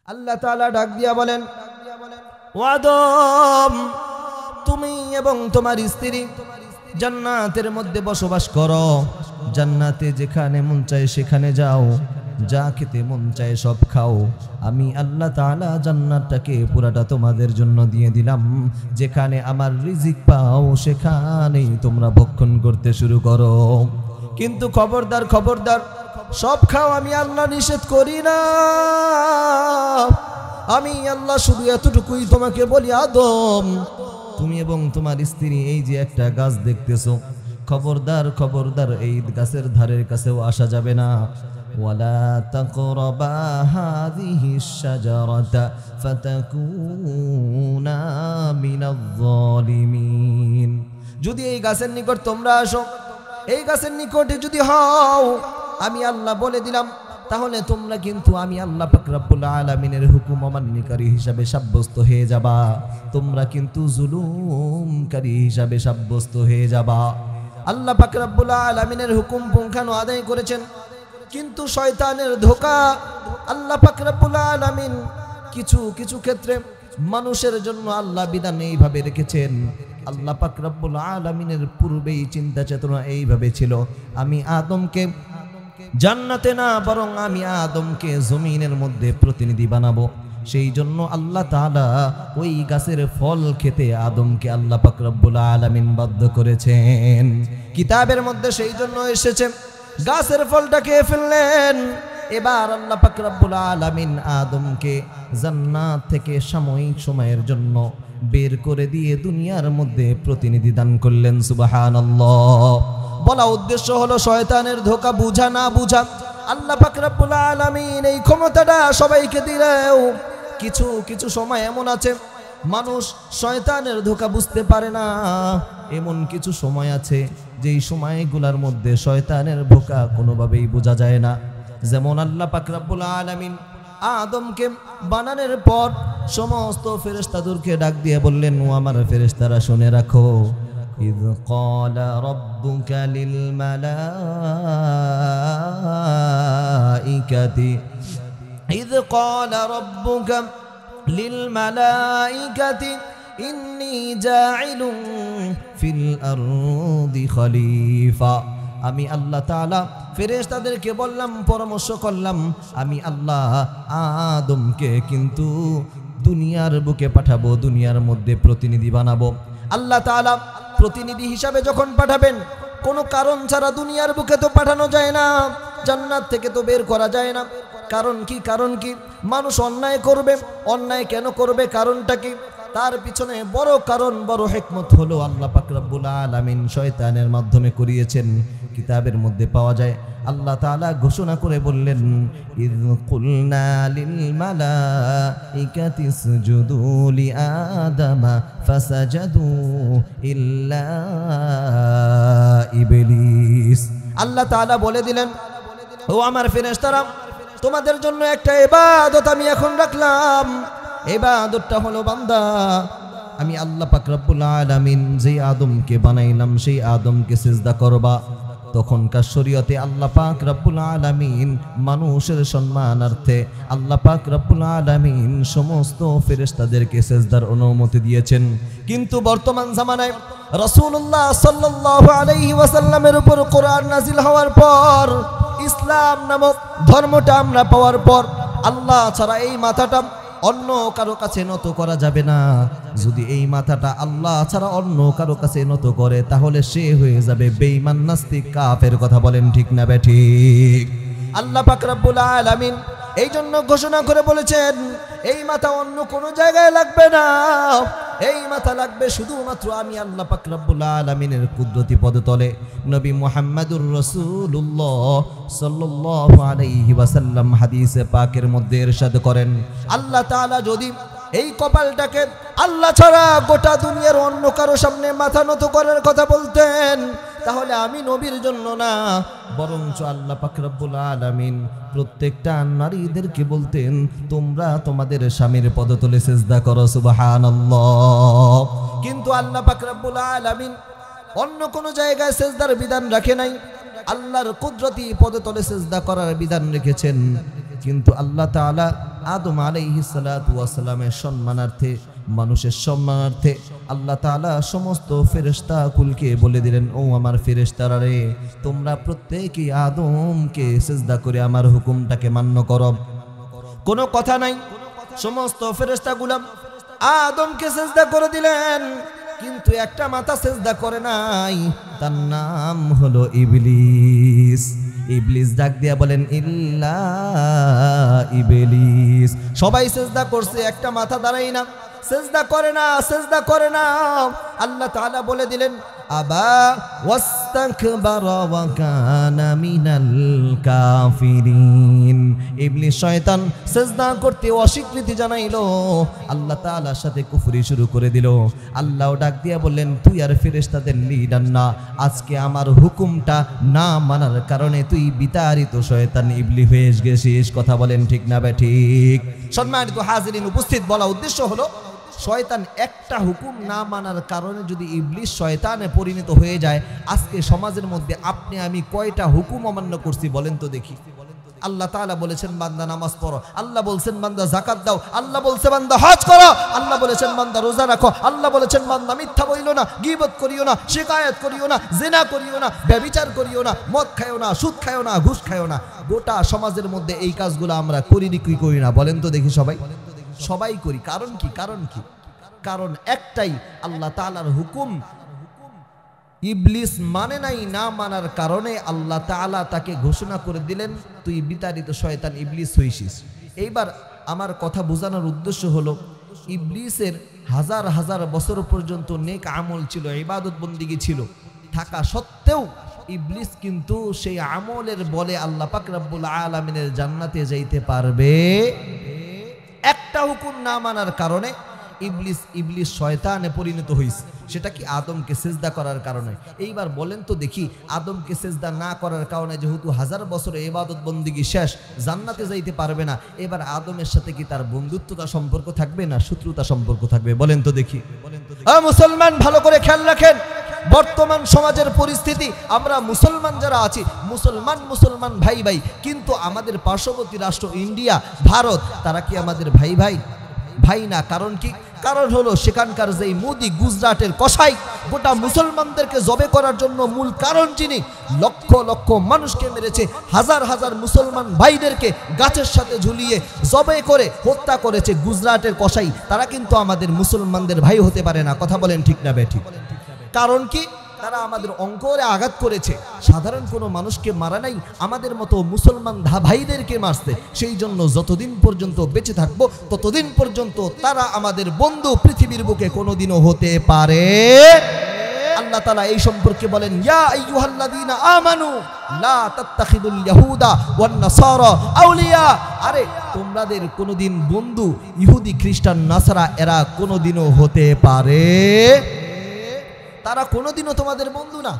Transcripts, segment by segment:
আল্লাহ তাআলা ডাক দিয়া বলেন, ও আদম, তুমি এবং তোমার স্ত্রী জান্নাতের মধ্যে বসবাস করো। জান্নাতে যেখানে মন চায় সেখানে যাও, যা খেতে মন চায় সব খাও। আমি আল্লাহ তাআলা জান্নাতটাকে পুরাটা তোমাদের জন্য দিয়ে দিলাম। যেখানে আমার রিজিক পাও সেখানেই তোমরা ভক্ষণ করতে শুরু করো। কিন্তু খবরদার খবরদার, সব খাও আমি আল্লাহ নিষেধ করি না। আমি আল্লাহ শুধু এতটুকুই তোমাকে বলি, আদম, তুমি এবং তোমার স্ত্রী এই যে একটা গাছ দেখতেছো, খবরদার খবরদার এই গাছের ধারের কাছেও আসা যাবে না। ওয়ালা তাকরাবা হাযিহিশ শাজারাতা ফাতাকুনা মিনাজ জালিমিন। যদি এই গাছের নিকট তোমরা আসো, এই গাছের নিকটে যদি হও, আমি আল্লাহ বলে দিলাম, তাহলে তোমরা কিন্তু আমি আল্লাহ পাক রব্বুল আলামিনের হুকুম অমান্যকারী হিসাবে সাব্যস্ত হয়ে যাবা। তোমরা কিন্তু জুলুমকারী হিসাবে সাব্যস্ত হয়ে যাবা। আল্লাহ পাক রব্বুল আলামিনের হুকুম পুঙ্খানু আদায় করেছেন, কিন্তু শয়তানের ধোঁকা। আল্লাহ পাক রব্বুল আলামিন কিছু কিছু ক্ষেত্রে মানুষের জন্য আল্লাহ বিধান এইভাবে রেখেছেন। আল্লাহ পাক রব্বুল আলামিনের পূর্বেই চিন্তা চেতনা এইভাবে ছিল, আমি আদমকে জান্নাতে না, বরং আমি আদমকে জমিনের মধ্যে প্রতিনিধি বানাবো। সেই জন্য আল্লাহ তাআলা ওই গাছের ফল খেতে আদমকে আল্লাহ পাক রব্বুল আলামিন বাধ্য করেছেন। কিতাবের মধ্যে সেই জন্য এসেছে, গাছের ফলটা খেয়ে ফেললেন। এবার আল্লাহ পাক রব্বুল আলামিন আদমকে জান্নাত থেকে সাময়িক সময়ের জন্য বের করে দিয়ে দুনিয়ার মধ্যে প্রতিনিধি দান করলেন। সুবহানাল্লাহ। বলা উদ্দেশ্য হলো শয়তানের ধোঁকা বুঝা না বুঝা। আল্লাহ পাক রব্বুল আলামিন এই ক্ষমতাটা সবাইকে দিলেও কিছু কিছু সময় এমন আছে মানুষ শয়তানের ধোঁকা বুঝতে পারে না। এমন কিছু সময় আছে যেই সময়গুলোর মধ্যে শয়তানের ধোঁকা কোনোভাবেই বোঝা যায় না। যেমন আল্লাহ পাক রব্বুল আলামিন আদমকে বানানোর পর সমস্ত ফেরেশতাদেরকে ডাক দিয়ে বললেন, ও আমার ফেরেশতারা শুনে রাখো, إذ قال ربك للملائكة إذ قال ربك للملائكة إني جاعل في الأرض خليفة। আমি আল্লাহ তাআলা ফেরেশতাদেরকে বললাম, পরামর্শ করলাম, আমি আল্লাহ আদমকে কিন্তু দুনিয়ার বুকে পাঠাবো, দুনিয়ার মধ্যে প্রতিনিধি বানাবো। আল্লাহ তাআলা প্রতিনিধি হিসাবে যখন পাঠাবেন, কোনো কারণ ছাড়া দুনিয়ার বুকে তো পাঠানো যায় না, জান্নাত থেকে তো বের করা যায় না। কারণ কি? কারণ কি? মানুষ অন্যায় করবে। অন্যায় কেন করবে? কারণটা কি? তার পিছনে বড় কারণ, বড় হিকমত হলো আল্লাহ পাক রব্বুল আলামিন শয়তানের মাধ্যমে করিয়েছেন। কিতাবের মধ্যে পাওয়া যায়, আল্লাহ তাআলা ঘোষণা করে বললেন, ইয কুলনা লিল মালাইকাতি ইসজুদু লি আদামা ফাসাজাদু ইল্লা ইবলিস। আল্লাহ তাআলা বলে দিলেন, ও আমার ফেরেশতারা, তোমাদের জন্য একটা ইবাদত আমি এখন রাখলাম। ইবাদতটা হলো বান্দা, আমি আল্লাহ পাক রব্বুল আলামিন যে আদমকে বানাইলাম সেই আদমকে সিজদা করবা। তখনকার শরীয়তে আল্লাহ পাক রব্বুল আলামিন মানুষের সম্মানার্থে আল্লাহ পাক রব্বুল আলামিন সমস্ত ফেরেশতাদেরকে সিজদার অনুমতি দিয়েছেন। কিন্তু বর্তমান জামানায় রাসূলুল্লাহ সাল্লাল্লাহু আলাইহি ওয়াসাল্লামের উপর কোরআন নাজিল হওয়ার পর, ইসলাম নামক ধর্মটা আমরা পাওয়ার পর, আল্লাহ ছাড়া এই মাথাটা অন্য কারো কাছে নত করা যাবে না। যদি এই মাথাটা আল্লাহ ছাড়া অন্য কারো কাছে নত করে, তাহলে সে হয়ে যাবে বেঈমান, নাস্তিক, কাফের। কথা বলেন ঠিক না বেঠিক? আল্লাহ পাক রব্বুল আলামিন এই জন্য ঘোষণা করে বলেছেন, এই মাথা অন্য কোনো জায়গায় লাগবে না, এই মাথা লাগবে শুধুমাত্র আমি আল্লাহ পাক রব্বুল আলামিনের কুদরতি পদতলে। নবী মুহাম্মদুর রাসূলুল্লাহ সাল্লাল্লাহু আলাইহি ওয়াসাল্লাম হাদিসে পাকের মধ্যে ইরশাদ করেন, আল্লাহ তাআলা যদি এই কপালটাকে আল্লাহ ছাড়া গোটা দুনিয়ার অন্য কারো সামনে মাথা নত করার কথা বলতেন, তাহলে আমি নবীর জন্য না, বরঞ্চ আল্লাহ পাক রব্বুল আলামিন প্রত্যেকটা নারীদেরকে বলতেন, তোমরা তোমাদের স্বামীর পদতলে সিজদা করো। সুবহানাল্লাহ। কিন্তু আল্লাহ পাক রব্বুল আলামিন অন্য কোনো জায়গায় সিজদার বিধান রাখে নাই, আল্লাহর কুদরতি পদতলে সিজদা করার বিধান রেখেছেন। কিন্তু আল্লাহ তাআলা আদম আলাইহিস সালাতু ওয়াস সালামের সম্মানার্থে, মানুষের সম্মানার্থে আল্লাহ তাআলা সমস্ত ফেরেশতা কুলকে বলে দিলেন, ও আমার ফেরেশতারা রে, তোমরা প্রত্যেকেই আদমকে সিজদা করে আমার হুকুমটাকে মান্য করো। কোনো কথা নাই, সমস্ত ফেরেশতাগুলো আদমকে সিজদা করে দিলেন, কিন্তু একটা মাথা সিজদা করে নাই, তার নাম হলো ইবলিস। ইবলিস ডাক দিয়া বলেন, ইল্লা ইবলিস। সবাই সিজদা করছে, একটা মাথা দাঁড়াই না, সিজদা করে না, সিজদা করে না। আল্লাহ তাআলা বলে দিলেন, আবা ওয়াস্তাকবারা ওয়া কানা মিনাল কাফিরিন। ইবলিস শয়তান সিজদা করতে অস্বীকৃতি জানাইলো, আল্লাহ তাআলার সাথে কুফরি শুরু করে দিল। আল্লাহ ডাক দিয়া বললেন, তুই আর ফেরেশতাদের লিডার না, আজকে আমার হুকুমটা না মানার কারণে তুই বিতাড়িত শয়তান ইবলিস হয়ে গেছিস। কথা বলেন ঠিক না ঠিক? সম্মানিত হাজিরিন উপস্থিত, বলা উদ্দেশ্য হলো, শয়তান একটা হুকুম না মানার কারণে যদি ইবলিস শয়তানে পরিণত হয়ে যায়, আজকে সমাজের মধ্যে আপনি আমি কয়টা হুকুম অমান্য করছি বলেন তো দেখি। আল্লাহ তাআলা বলেছেন বান্দা নামাজ পড়ো, আল্লাহ বলেছেন বান্দা যাকাত দাও, আল্লাহ বলেছেন বান্দা হজ করো, আল্লাহ বলেছেন বান্দা রোজা রাখো, আল্লাহ বলেছেন বান্দা মিথ্যা বইলো না, গীবত করিও না, শিকায়াত করিও না, জিনা করিও না, ব্যভিচার করিও না, মদ খায়ও না, সুদ খায়ও না, ঘুষ খায়ও না। গোটা সমাজের মধ্যে এই কাজগুলো আমরা করি কি করি না বলেন তো দেখি? সবাই করি। কারণ কি? কারণ একটাই, আল্লাহ তাআলার হুকুম ইবলিস মানে নাই, না মানার কারণে আল্লাহ তাআলা তাকে ঘোষণা করে দিলেন, তুই বিতাড়িত শয়তান ইবলিস হইছিস। এইবার আমার কথা বোঝানোর উদ্দেশ্য হলো, ইবলিসের হাজার হাজার বছর পর্যন্ত নেক আমল ছিল, ইবাদত বন্দিগি ছিল, থাকা সত্ত্বেও ইবলিস কিন্তু সেই আমলের বলে আল্লাহ পাক রব্বুল আলামিনের জান্নাতে যাইতে পারবে। একটা হুকুম না মানার কারণে ইবলিস শয়তানে পরিণত হয়েছে, সেটা কি আদমকে সিজদা করার কারণে। এইবার বলেন তো দেখি, আদমকে সিজদা না করার কারণে যেহেতু হাজার বছরে ইবাদত বন্দিগি শেষ, জান্নাতে যাইতে পারবে না, এবার আদমের সাথে কি তার বন্ধুত্বতা সম্পর্ক থাকবে না শত্রুতা সম্পর্ক থাকবে বলেন তো দেখি? মুসলমান ভালো করে খেয়াল রাখেন, বর্তমান সমাজের পরিস্থিতি, আমরা মুসলমান যারা আছি, মুসলমান ভাই, কিন্তু আমাদের পার্শ্ববর্তী রাষ্ট্র ইন্ডিয়া, ভারত, তারা কি আমাদের ভাই না। কারণ কি? কারণ হলো সেখানকার যেই মোদি গুজরাটের কসাই গোটা মুসলমানদেরকে জবে করার জন্য মূল কারণ, যিনি লক্ষ লক্ষ মানুষকে মেরেছে, হাজার হাজার মুসলমান ভাইদেরকে গাছের সাথে ঝুলিয়ে জবে করে হত্যা করেছে গুজরাটের কসাই, তারা কিন্তু আমাদের মুসলমানদের ভাই হতে পারে না। কথা বলেন ঠিক না বেঠিক? কারণ কি? তারা আমাদের অঙ্করে আঘাত করেছে, সাধারণ কোনো মানুষকে মারা নাই, আমাদের মতো মুসলমান ভাইদেরকে মারছে। সেই জন্য যতদিন পর্যন্ত বেঁচে থাকবো ততদিন পর্যন্ত তারা আমাদের বন্ধু পৃথিবীর বুকে কোনোদিনও হতে পারে। আল্লাহ তাআলা এই সম্পর্কে বলেন, ইয়া আইয়ুহাল্লাযীনা আমানু লা তাত্তাখিদুল ইয়াহুদা ওয়ান নাসারা আউলিয়া। আরে তোমাদের কোনোদিন বন্ধু ইহুদি খ্রিস্টান নাসারা এরা কোনোদিনও হতে পারে, তারা কোনোদিনও তোমাদের বন্ধু না,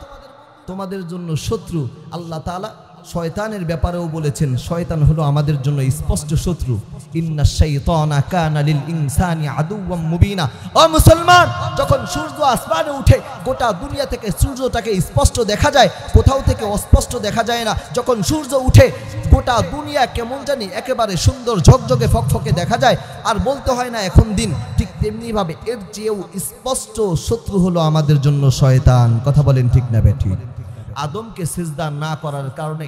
তোমাদের জন্য শত্রু। আল্লাহ তাআলা শয়তানের ব্যাপারেও বলেছেন, শয়তান হলো আমাদের জন্য স্পষ্ট শত্রু। ইন্নাশ শাইতানা কানা লিল ইনসানি আদুওয়াম মুবিনা। ও মুসলমান, যখন সূর্য আসমানে উঠে গোটা দুনিয়া থেকে সূর্যটাকে স্পষ্ট দেখা যায়, কোথাও থেকে অস্পষ্ট দেখা যায় না। যখন সূর্য উঠে গোটা দুনিয়া কেমন জানি একেবারে সুন্দর ঝকঝকে ফকফকে দেখা যায়, আর বলতে হয় না এখন দিন। ঠিক তেমনি ভাবে এর চেয়েও স্পষ্ট শত্রু হলো আমাদের জন্য শয়তান। কথা বলেন ঠিক না বেঠিক? আদমকে সিজদা না করার কারণে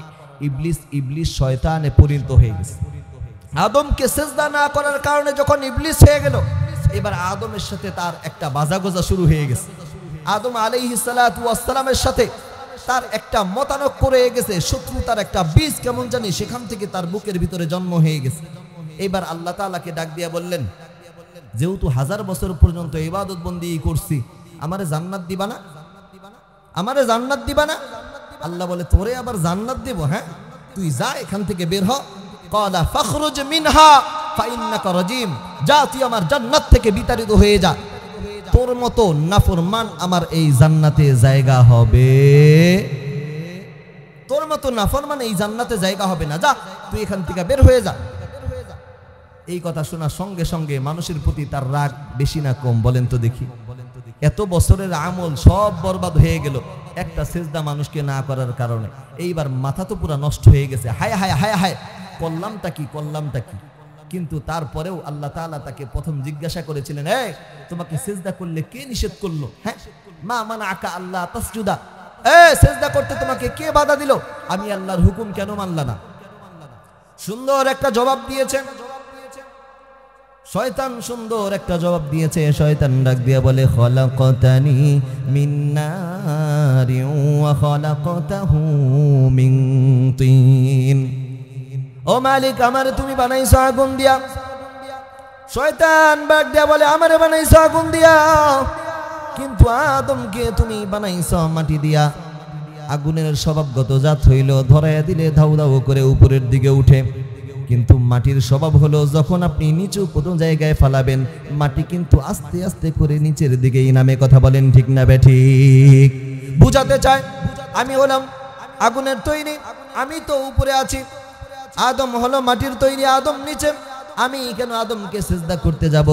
ইবলিস শয়তানে পরিণত হয়ে গেছে। আদমকে সিজদা না করার কারণে যখন ইবলিস হয়ে গেল, এবার আদমের সাথে তার একটা বাজাগোজা শুরু হয়ে গেছে। আদম আলাইহিস সালাতু ওয়াস সালামের সাথে তার একটা মতানৈক্য রয়ে গেছে, শত্রুতার একটা বীজ কেমন জানি সেখান থেকে তার বুকের ভিতরে জন্ম হয়ে গেছে। এবার আল্লাহ তাআলাকে ডাক দিয়া বললেন, যেহেতু হাজার বছর পর্যন্ত ইবাদত বন্দি করছি, আমারে জান্নাত দিবা না? আমারে জান্নাত দিবা না? আল্লাহ বলে, তোরে আবার জান্নাত দেব? হ্যাঁ, তুই যা এখান থেকে বের হ। ক্বালা ফাখরুজ মিনহা ফাইন্নাকা রাজিম। যা, তুই আমার জান্নাত থেকে বিতাড়িত হয়ে যা, তোর মতো নাফরমান আমার এই জান্নাতে জায়গা হবে, তোর মতো নাফরমান এই জান্নাতে জায়গা হবে না, যা তুই এখান থেকে বের হয়ে যা। এই কথা শোনার সঙ্গে সঙ্গে মানুষের প্রতি তার রাগ বেশি না কম বলেন তো দেখি? এত বছরের আমল সব বরবাদ হয়ে গেল একটা সিজদা মানুষকে না করার কারণে। এইবার মাথা তো পুরা নষ্ট হয়ে গেছে। হায় হায় হায় হায়, করলামটা কি? কিন্তু তারপরেও আল্লাহ তাআলা তাকে প্রথম জিজ্ঞাসা করেছিলেন, এই তোমাকে সিজদা করলে কে নিষেধ করলো? হ্যাঁ, মা মানাআকা আল্লাহ তাসজুদা, সিজদা করতে তোমাকে কে বাধা দিল? আমি আল্লাহর হুকুম কেন মানলা না? সুন্দর একটা জবাব দিয়েছে শয়তান, সুন্দর একটা জবাব দিয়েছে। শয়তান ডাক দিয়া বলে, খলাকতানি মিন নারিন ওয়া খলাকতাহু মিন তিন। ও মালিক, আমারে তুমি বানাইছো আগুন দিয়া। শয়তান ডাক দিয়া বলে, আমারে বানাইছো আগুন দিয়া, কিন্তু আদমকে তুমি বানাইছো মাটি দিয়া। আগুনের স্বভাবগত জাত হইল ধরাইয়া দিলে ধাউ ধাউ করে উপরের দিকে উঠে, কিন্তু মাটির স্বভাব হলো যখন আপনি নিচু কোনো জায়গায় ফালাবেন, মাটি কিন্তু আস্তে আস্তে করে নিচের দিকেই নামে। কথা বলেন ঠিক না বেঠিক? বুঝাতে চায় আমি হলাম আগুনের তৈরি, আমি তো উপরে আছি, আদম হলো মাটির তৈরি, আদম নিচে, আমি কেন আদমকে সিজদা করতে যাব?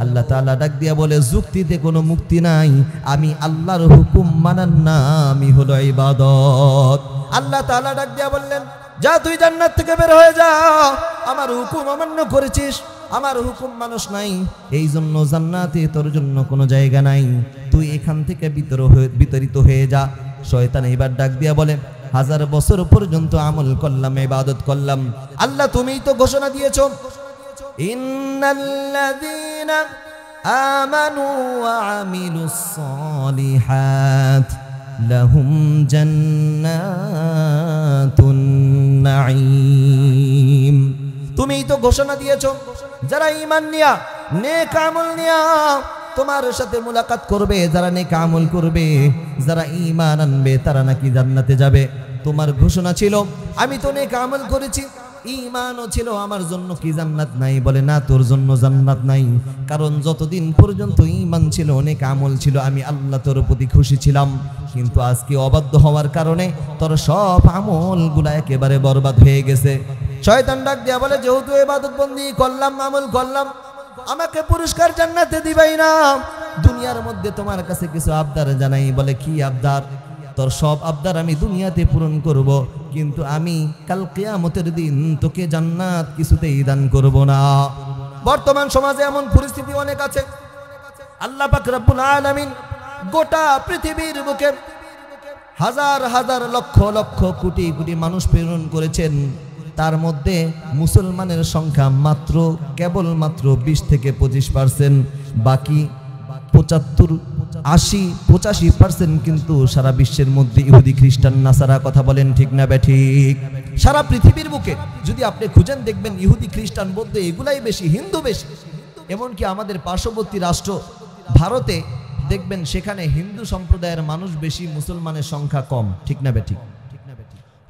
আল্লাহ তাআলা ডাক দিয়া বলে, যুক্তিতে কোনো মুক্তি নাই, আমি আল্লাহর হুকুম মানার নামই হলো ইবাদত। আল্লাহ তাআলা ডাক দিয়া বললেন, যা তুই জান্নাত থেকে বের হয়ে যা, আমার হুকুম অমান্য করেছিস, আমার হুকুম মানুষ নাই, এই জন্য জান্নাতে তোর জন্য কোনো জায়গা নাই, তুই এখান থেকে বিতরিত হয়ে যা। শয়তান এবার ডাক দিয়া বলে, 1000 বছর পর্যন্ত আমল করলাম, ইবাদত করলাম, আল্লাহ তুমিই তো ঘোষণা দিয়েছো, ইন্নাল্লাযীনা আমানু ওয়া আমিলুস সালিহাত লাহুম জান্নাতুন নাঈম। তুমিই তো ঘোষণা দিয়েছো, যারা ঈমান নিয়া নেক আমল নিয়া তোমার সাথে মুলাকাত করবে, যারা নেক আমল করবে, যারা ঈমান আনবে, তারা নাকি জান্নাতে যাবে। তোমার ঘোষণা ছিল, আমি তো নেক আমল করেছি, ঈমানও ছিল, আমার জন্য কি জান্নাত নাই? বলে না, তোর জন্য জান্নাত নাই, কারণ যতদিন পর্যন্ত ঈমান ছিল, নেক আমল ছিল, আমি আল্লাহ তোর প্রতি খুশি ছিলাম, কিন্তু আজকে অবাধ্য হওয়ার কারণে তোর সব আমলগুলা একেবারে বরবাদ হয়ে গেছে। শয়তান ডাক দিয়া বলে, যেহেতু ইবাদত বন্দি করলাম, আমল করলাম, আমাকে পুরস্কার জান্নাতে দিবাই না? দুনিয়ার মধ্যে তোমার কাছে কিছু আবদার জানাই। বলে, কি আবদার? তোর সব আবদার আমি দুনিয়াতে পূরণ করব, কিন্তু আমি কাল কিয়ামতের দিন তোকে জান্নাত কিছুতেই দান করব না। বর্তমান সমাজে এমন পরিস্থিতি অনেক আছে, আল্লাহ পাক রব্বুল আলামিন গোটা পৃথিবীর বুকে হাজার হাজার লক্ষ লক্ষ কোটি কোটি মানুষ প্রেরণ করেছেন, তার মধ্যে মুসলমানের সংখ্যা মাত্র কেবলমাত্র 20 থেকে 25%, বাকি 85% কিন্তু সারা বিশ্বের মধ্যে ইহুদি খ্রিস্টান নাসারা। কথা বলেন ঠিক না বেঠিক? সারা পৃথিবীর বুকে যদি আপনি খুঁজেন, দেখবেন ইহুদি খ্রিস্টান বলতে এগুলাই বেশি, হিন্দু বেশি। এমনকি আমাদের পার্শ্ববর্তী রাষ্ট্র ভারতে দেখবেন, সেখানে হিন্দু সম্প্রদায়ের মানুষ বেশি, মুসলমানের সংখ্যা কম। ঠিক না বেঠিক?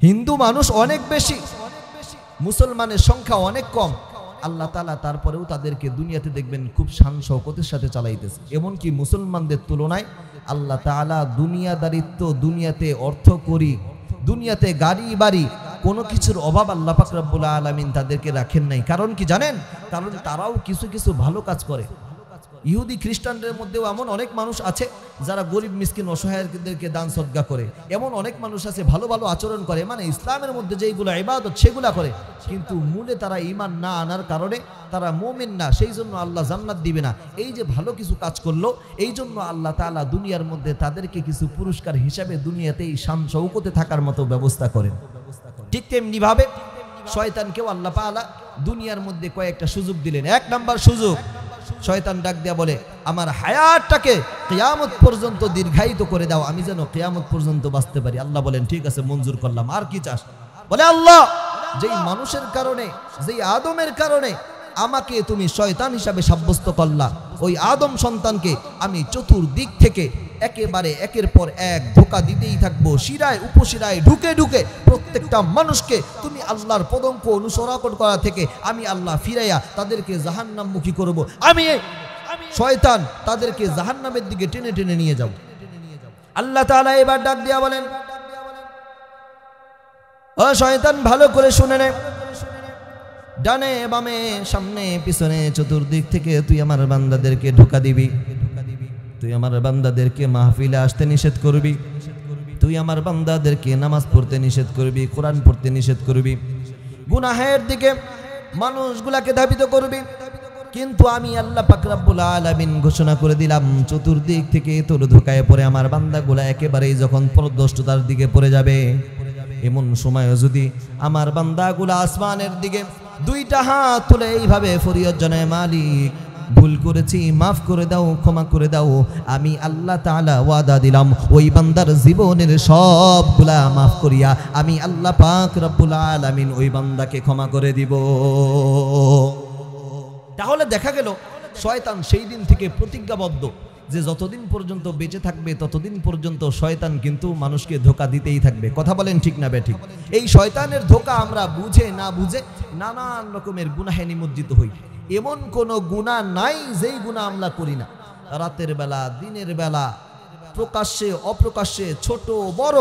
হিন্দু মানুষ অনেক বেশি, মুসলমানের সংখ্যা অনেক কম। আল্লাহ তাআলা তারপরেও তাদেরকে দুনিয়াতে দেখবেন খুব শান শওকতের সাথে চালাইতেছে। এমনকি মুসলমানদের তুলনায় আল্লাহ তাআলা দুনিয়াদারিত্ব, দুনিয়াতে অর্থ করি, দুনিয়াতে গাড়ি বাড়ি, কোনো কিছুর অভাব আল্লাহ পাক রব্বুল আলামিন তাদেরকে রাখেন নাই। কারণ কি জানেন? কারণ তারাও কিছু কিছু ভালো কাজ করে। ইহুদি খ্রিস্টানদের মধ্যেও এমন অনেক মানুষ আছে যারা গরিব মিসকিন অসহায়দেরকে দান সদকা করে, এমন অনেক মানুষ আছে ভালো ভালো আচরণ করে, মানে ইসলামের মধ্যে যেইগুলো ইবাদত সেগুলা করে, কিন্তু মূলে তারা ঈমান না আনার কারণে তারা মুমিন না, সেই জন্য আল্লাহ জান্নাত দিবে না। এই যে ভালো কিছু কাজ করলো, এই জন্য আল্লাহ তাআলা দুনিয়ার মধ্যে তাদেরকে কিছু পুরস্কার হিসাবে দুনিয়াতেই শান শওকতে থাকার মতো ব্যবস্থা করেন। ঠিক তেমনি ভাবে শয়তানকেও আল্লাহ তাআলা দুনিয়ার মধ্যে কয়েকটা সুযোগ দিলেন। 1 নাম্বার সুযোগ, শয়তান ডাক দেয়া বলে, আমার হায়াতটাকে কিয়ামত পর্যন্ত দীর্ঘায়িত করে দাও, আমি যেন কিয়ামত পর্যন্ত বাঁচতে পারি। আল্লাহ বলেন, ঠিক আছে, মঞ্জুর করলাম, আর কি চাস? বলে, আল্লাহ, যেই মানুষের কারণে, যেই আদমের কারণে আমাকে তুমি শয়তান হিসাবে সাব্যস্ত করলা, ওই আদম সন্তানকে আমি চতুর্দিক থেকে একেবারে একের পর এক ধোঁকা দিতেই থাকবো, শিরায় উপশিরায় ঢুকে ঢুকে প্রত্যেকটা মানুষকে তুমি আল্লাহর পদঙ্ক অনুসরণ করা থেকে আমি আল্লাহ ফিরাইয়া তাদেরকে জাহান্নামমুখী করব। আমি শয়তান তাদেরকে জাহান্নামের দিকে টেনে টেনে নিয়ে যাব। আল্লাহ তাআলা এবার ডাক দিয়া বলেন, ও শয়তান, ভালো করে শুনে নে, ডানে বামে সামনে পিছনে চতুর্দিক থেকে তুই আমার বান্দাদেরকে ধোঁকা দিবি, তুই আমার বান্দাদেরকে মাহফিলে আসতে নিষেধ করবি, তুই আমার বান্দাদেরকে নামাজ পড়তে নিষেধ করবি, কোরআন পড়তে নিষেধ করবি, গুনাহের দিকে মানুষগুলাকে ধাবিত করবে। কিন্তু আমি আল্লাহ পাক রব্বুল আলামিন ঘোষণা করে দিলাম, চতুর্দিক থেকে তোর ধোকায় পড়ে আমার বান্দাগুলা একেবারেই যখন পরদ্রষ্টতার দিকে পড়ে যাবে, এমন সময় যদি আমার বান্দাগুলা আসমানের দিকে দুইটা হাত তুলে এইভাবে ফরিয়াদ জানায়, মালিক ভুল করেছি, মাফ করে দাও, ক্ষমা করে দাও, আমি আল্লাহ তাআলা ওয়াদা দিলাম ওই বান্দার জীবনের সবগুলা মাফ করিয়া আমি আল্লাহ পাক রব্বুল আলামিন ওই বান্দাকে ক্ষমা করে দিব। তাহলে দেখা গেল শয়তান সেই দিন থেকে প্রতিজ্ঞাবদ্ধ যে যতদিন পর্যন্ত বেঁচে থাকবে ততদিন পর্যন্ত শয়তান কিন্তু মানুষকে ধোঁকা দিতেই থাকবে। কথা বলেন ঠিক না বেঠিক? এই শয়তানের ধোঁকা আমরা বুঝে না বুঝে নানান রকমের গুনাহে নিমজ্জিত হই। এমন কোন গুনাহ নাই যেই গুনাহ আমরা করি না। রাতের বেলা, দিনের বেলা, প্রকাশ্যে অপ্রকাশ্যে, ছোট বড়,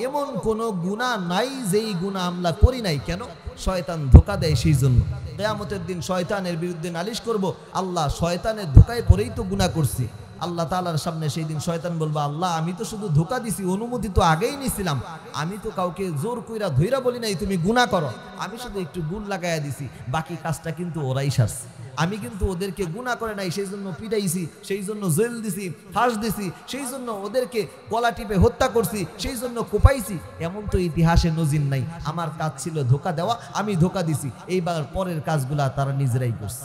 এমন কোন গুনাহ নাই যেই গুনাহ আমরা করি নাই। কেন? শয়তান ধোঁকা দেয় সেই জন্য। কিয়ামতের দিন শয়তানের বিরুদ্ধে নালিশ করব, আল্লাহ শয়তানের ধোঁকায় পড়েই তো গুনাহ করছি। আল্লাহ তাআলার সামনে সেই দিন শয়তান বলবে, আল্লাহ আমি তো শুধু ধোঁকা দিছি, অনুমতি তো আগেই নিছিলাম, আমি তো কাউকে জোর কইরা ধইরা বলি নাই তুমি গুনাহ করো, আমি শুধু একটু গুণ লাগাইয়া দিছি, বাকি কাজটা কিন্তু ওরাই সারছে। আমি কিন্তু ওদেরকে গুনাহ করে নাই, সেই জন্য পিটাইছি, সেই জন্য জেল দিছি, ফাঁস দিছি, সেই জন্য ওদেরকে গলা টিপে হত্যা করছি, সেই জন্য কোপাইছি, এমন তো ইতিহাসে নজির নাই। আমার কাজ ছিল ধোঁকা দেওয়া, আমি ধোঁকা দিছি, এইবার পরের কাজগুলা তারা নিজেরাই করছে।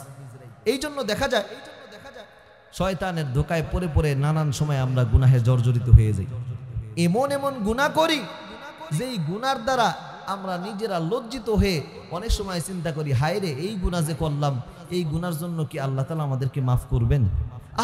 এই জন্য দেখা যায় শয়তানের ধোঁকায় পড়ে পড়ে নানান সময় আমরা গুনাহে জর্জরিত হয়ে যাই। এমন এমন গুনাহ করি যেই গুনার দ্বারা আমরা নিজেরা লজ্জিত হয়ে অনেক সময় চিন্তা করি, হায় রে এই গুনাহ যে করলাম, এই গুনার জন্য কি আল্লাহ তাআলা আমাদেরকে মাফ করবেন?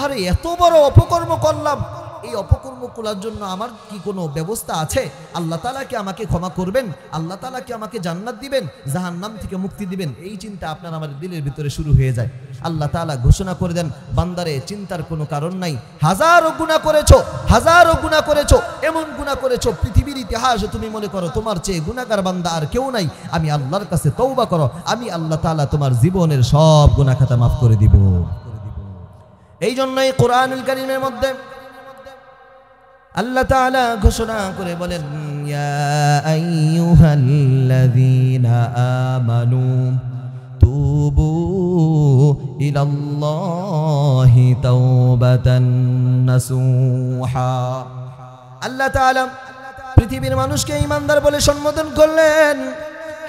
আরে এত বড় অপকর্ম করলাম, এই অপকর্ম করার জন্য আমার কি কোনো ব্যবস্থা আছে? আল্লাহ তাআলা কি আমাকে ক্ষমা করবেন? আল্লাহ তাআলা কি আমাকে জান্নাত দিবেন, জাহান্নাম থেকে মুক্তি দিবেন? এই চিন্তা আপনার আমার দিলের ভিতরে শুরু হয়ে যায়। আল্লাহ তাআলা ঘোষণা করে দেন, বান্দারে চিন্তার কোনো কারণ নাই, হাজারো গুনাহ করেছো, হাজারো গুনাহ করেছো, এমন গুনাহ করেছো পৃথিবীর ইতিহাসে তুমি মনে করো তোমার চেয়ে গুনাহগার বান্দা আর কেউ নাই, আমি আল্লাহর কাছে তওবা করো, আমি আল্লাহ তাআলা তোমার জীবনের সব গুনাহ খাতা মাফ করে দিব। এই জন্যই কোরআনুল কারীমের মধ্যে আল্লাহ তাআলা ঘোষণা করে বলেন, ইয়া আইয়ুহাল্লাযীনা আমানু তুবু ইলাল্লাহি তাওবাতান নাসুহা। আল্লাহ তাআলা পৃথিবীর মানুষকে ঈমানদার বলে সম্বোধন করলেন।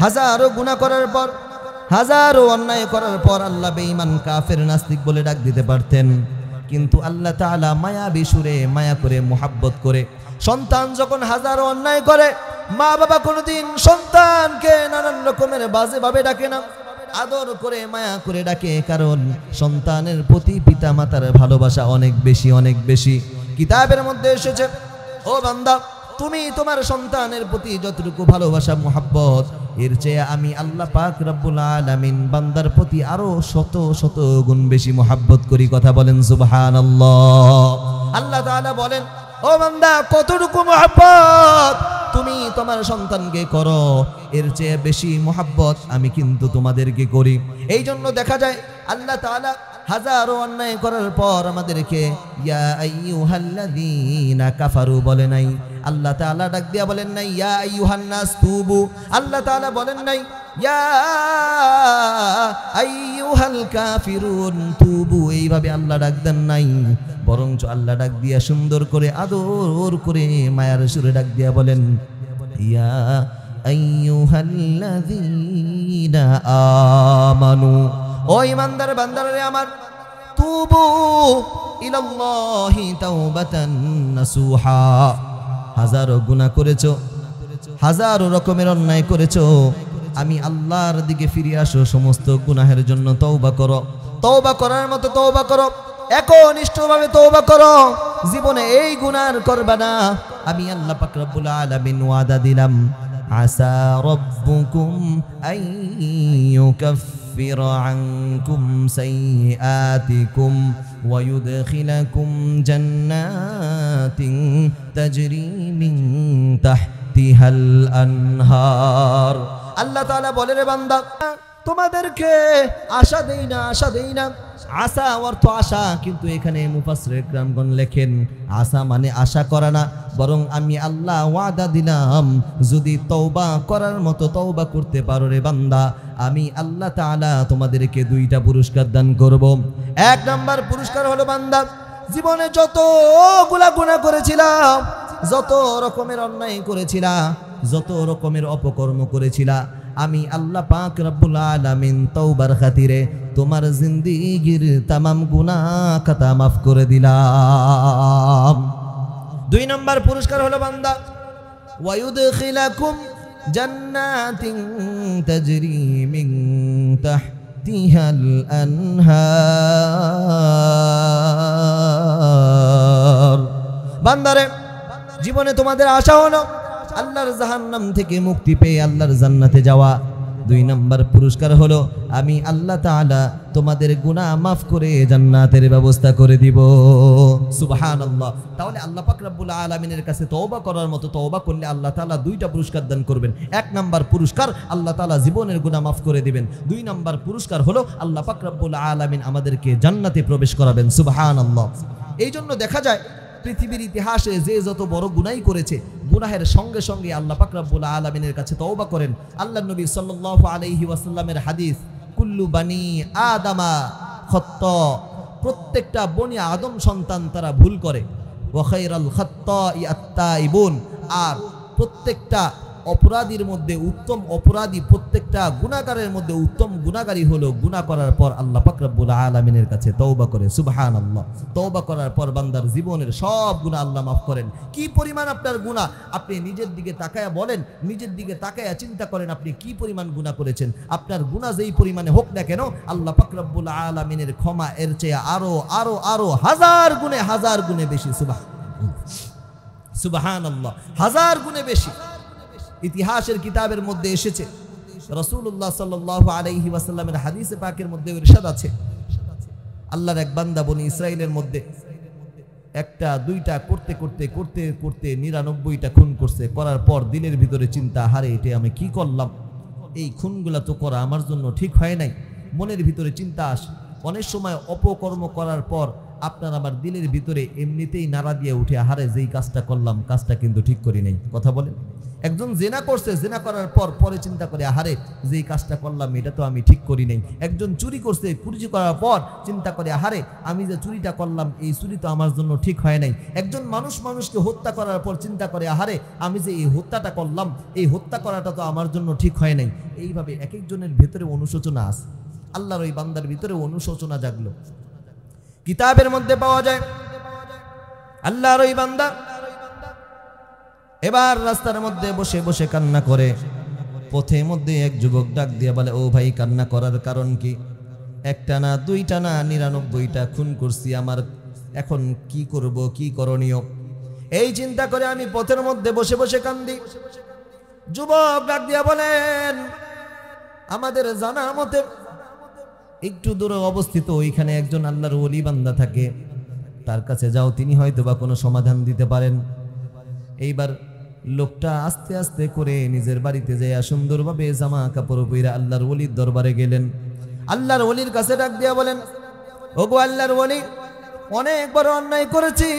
হাজারো গুনাহ করার পর, হাজারো অন্যায় করার পর আল্লাহ বেঈমান, কাফের, নাস্তিক বলে ডাক দিতে পারতেন, কিন্তু আল্লাহ তাআলা মায়াবী সুরে, মায়া করে, মোহাব্বত করে, সন্তান যখন হাজারো অন্যায় করে, মা বাবা কোনোদিন সন্তানকে নানান রকমের বাজে ভাবে ডাকে না, আদর করে মায়া করে ডাকে, কারণ সন্তানের প্রতি পিতা মাতার ভালোবাসা অনেক বেশি, অনেক বেশি। কিতাবের মধ্যে এসেছে, ও বান্দা তুমি তোমার সন্তানের প্রতি যতটুকু ভালোবাসা, মোহাব্বত, এর চেয়ে আমি আল্লাহ পাক রব্বুল আলামিন বান্দার প্রতি আরো শত শত গুণ বেশি মোহাব্বত করি। কথা বলেন সুবহানাল্লাহ। আল্লাহ তাআলা বলেন, ও বান্দা কতটুকু মোহাব্বত তুমি তোমার সন্তানকে করো, এর চেয়ে বেশি মোহাব্বত আমি কিন্তু তোমাদেরকে করি। এই জন্য দেখা যায় আল্লাহ তাআলা হাজারো অন্যায় করার পর আমাদেরকে ইয়া আইয়ুহাল্লাযীনা কাফারু বলে নাই। আল্লাহ তাআলা ডাক দিয়া বলেন নাই ইয়া আইয়ুহান নাস তুবু। আল্লাহ তাআলা বলেন নাই ইয়া আইয়ুহাল কাফিরুন তুবু। এইভাবে আল্লাহ ডাক দেন নাই, বরঞ্চ আল্লাহ ডাক দিয়া সুন্দর করে, আদর করে, মায়ার সুরে ডাক দিয়া বলেন ইয়া আইয়ুহাল্লাযীনা আমানু। ও ঈমানদার বান্দারে আমার, তুবু ইলাল্লাহি তাওবাতান নাসুহা। হাজারো গুনাহ করেছো, হাজারো রকমের অন্যায় করেছো, আমি আল্লাহর দিকে ফিরে আসো, সমস্ত গুনাহের জন্য তওবা করো। তওবা করার মতো তওবা করো, একনিষ্ঠভাবে তওবা করো, জীবনে এই গুনাহ করবা না। আমি আল্লাহ পাক রব্বুল আলামিন ওয়াদা দিলাম, আসা রাব্বুকুম আইয়ুকাফির আনকুম সাইয়্যাতিকুম ওয়া ইউদখিলাকুম জান্নাতিন তাজরি মিন তাহতিহাল আনহার। আল্লাহ তাআলা বলে, রে বান্দা তোমাদেরকে আশা দেই না, আশা দেই না। আশা অর্থ আশা, কিন্তু এখানে মুফাসসির কিরামগণ লেখেন আশা মানে আশা করা না, বরং আমি আল্লাহ ওয়াদা দিলাম যদি তওবা করার মতো তওবা করতে পারো রে বান্দা, আমি আল্লাহ তাআলা তোমাদেরকে দুইটা পুরস্কার দান করব। এক নাম্বার পুরস্কার হলো বান্দা, জীবনে যতগুলা গুনাহ করেছিলাম, যত রকমের অন্যায় করেছিলা, যত রকমের অপকর্ম করেছিলা, আমি আল্লাহ পাক রব্বুল আলামিন তওবার খাতিরে তোমার জিন্দেগির तमाम গুনাহ খাতা মাফ করে দিলাম। দুই নম্বর পুরস্কার হলো বান্দা, ওয়ায়ুদখিলাকুম জান্নাতিন তাজরি মিন তাহতিহাল আনহার। বান্দারে, জীবনে তোমাদের আশা হলো আল্লাহর জাহান্নাম থেকে মুক্তি পেয়ে আল্লাহর জান্নাতে যাওয়া। দুই নম্বর পুরস্কার হলো আমি আল্লাহ তাআলা তোমাদের গুনাহ মাফ করে জান্নাতের ব্যবস্থা করে দিব। সুবহানাল্লাহ। তাহলে আল্লাহ পাক রব্বুল আলামিনের কাছে তওবা করার মতো তওবা করলে আল্লাহ তাআলা দুইটা পুরস্কার দান করবেন। এক নাম্বার পুরস্কার আল্লাহ তাআলা জীবনের গুনাহ মাফ করে দিবেন। দুই নাম্বার পুরস্কার হলো আল্লাহ পাক রব্বুল আলামিন আমাদেরকে জান্নাতে প্রবেশ করাবেন। সুবহানাল্লাহ। এই জন্য দেখা যায় পৃথিবীর ইতিহাসে যে যত বড় গুনাহ করেছে, গুনাহের সঙ্গে সঙ্গে আল্লাহ পাক রব্বুল আলামিনের কাছে তওবা করেন। আল্লাহর নবী সাল্লাল্লাহু আলাইহি ওয়াসাল্লামের হাদিস, কুল্লু বানি আদামা খাত্তা, প্রত্যেকটা বনি আদম সন্তান তারা ভুল করে, ওয়া খায়রাল খাত্তাই আত-তাইবুন, আর প্রত্যেকটা অপরাধীর মধ্যে উত্তম অপরাধী, প্রত্যেকটা গুনাহগারের মধ্যে উত্তম গুনাহগারী হলো গুনাহ করার পর আল্লাহ পাক রব্বুল আলামিনের কাছে তওবা করে। সুবহানাল্লাহ। তওবা করার পর বান্দার জীবনের সব গুনাহ আল্লাহ মাফ করেন। কি পরিমাণ আপনার গুনাহ, আপনি নিজের দিকে তাকায়া বলেন, নিজের দিকে তাকায়া চিন্তা করেন আপনি কি পরিমাণ গুনাহ করেছেন। আপনার গুনাহ যেই পরিমাণে হোক না কেন, আল্লাহ পাক রব্বুল আলামিনের ক্ষমা এর চেয়ে আরো আরো আরো হাজার গুণে বেশি। সুবহানাল্লাহ। হাজার গুণে বেশি। ইতিহাসের কিতাবের মধ্যে এসেছে, রাসূলুল্লাহ সাল্লাল্লাহু আলাইহি ওয়াসাল্লামের হাদিসে পাকের মধ্যে ইরশাদ আছে, আল্লাহর এক বান্দা বনি ইসরাইলের মধ্যে একটা দুইটা করতে করতে করতে করতে 99টা খুন করছে। করার পর দিলের ভিতরে চিন্তা, হারে এটা আমি কি করলাম, এই খুনগুলা তো করা আমার জন্য ঠিক হয় নাই। মনের ভিতরে চিন্তা আসে। অনেক সময় অপকর্ম করার পর আপনার আমার দিলের ভিতরে এমনিতেই নাড়া দিয়ে উঠে, হারে যেই কাজটা করলাম কাজটা কিন্তু ঠিক করি নাই। কথা বলেন, একজন জেনা করছে, জেনা করার পর পরে চিন্তা করে, আহারে যেই কাজটা করলাম এটা তো আমি ঠিক করি নাই। একজন চুরি করছে, চুরি করার পর চিন্তা করে, আহারে আমি যে চুরিটা করলাম এই চুরি তো আমার জন্য ঠিক হয় নাই। একজন মানুষকে হত্যা করার পর চিন্তা করে, আহারে আমি যে এই হত্যাটা করলাম এই হত্যা করাটা তো আমার জন্য ঠিক হয় নাই। এইভাবে এক একজনের ভেতরে অনুশোচনা আছে। আল্লাহর ওই বান্দার ভিতরে অনুশোচনা জাগলো। কিতাবের মধ্যে পাওয়া যায় আল্লাহর ওই বান্দা এবার রাস্তার মধ্যে বসে বসে কান্না করে। পথে মধ্যে এক যুবক ডাক দিয়ে বলে, ও ভাই কান্না করার কারণ কি? একটা না দুইটা না 99টা খুন করছি, আমার এখন কি করব, কি করণীয়? এই চিন্তা করে আমি পথের মধ্যে বসে বসে কান্দি। যুবক ডাক দিয়া বলেন, আমাদের জানা মতে একটু দূরে অবস্থিত ওইখানে একজন আল্লাহর ওলি বান্দা থাকে, তার কাছে যাও, তিনি হয়তো বা কোনো সমাধান দিতে পারেন। এইবার লোকটা আস্তে আস্তে করে নিজের বাড়িতে যাইয়া সুন্দরভাবে জামা কাপড় পরে আল্লাহর ওলির দরবারে গেলেন। আল্লাহর ওলির কাছে ডাক দিয়া বলেন, ওগো আল্লাহর ওলি, অনেক বড় অন্যায় করেছি,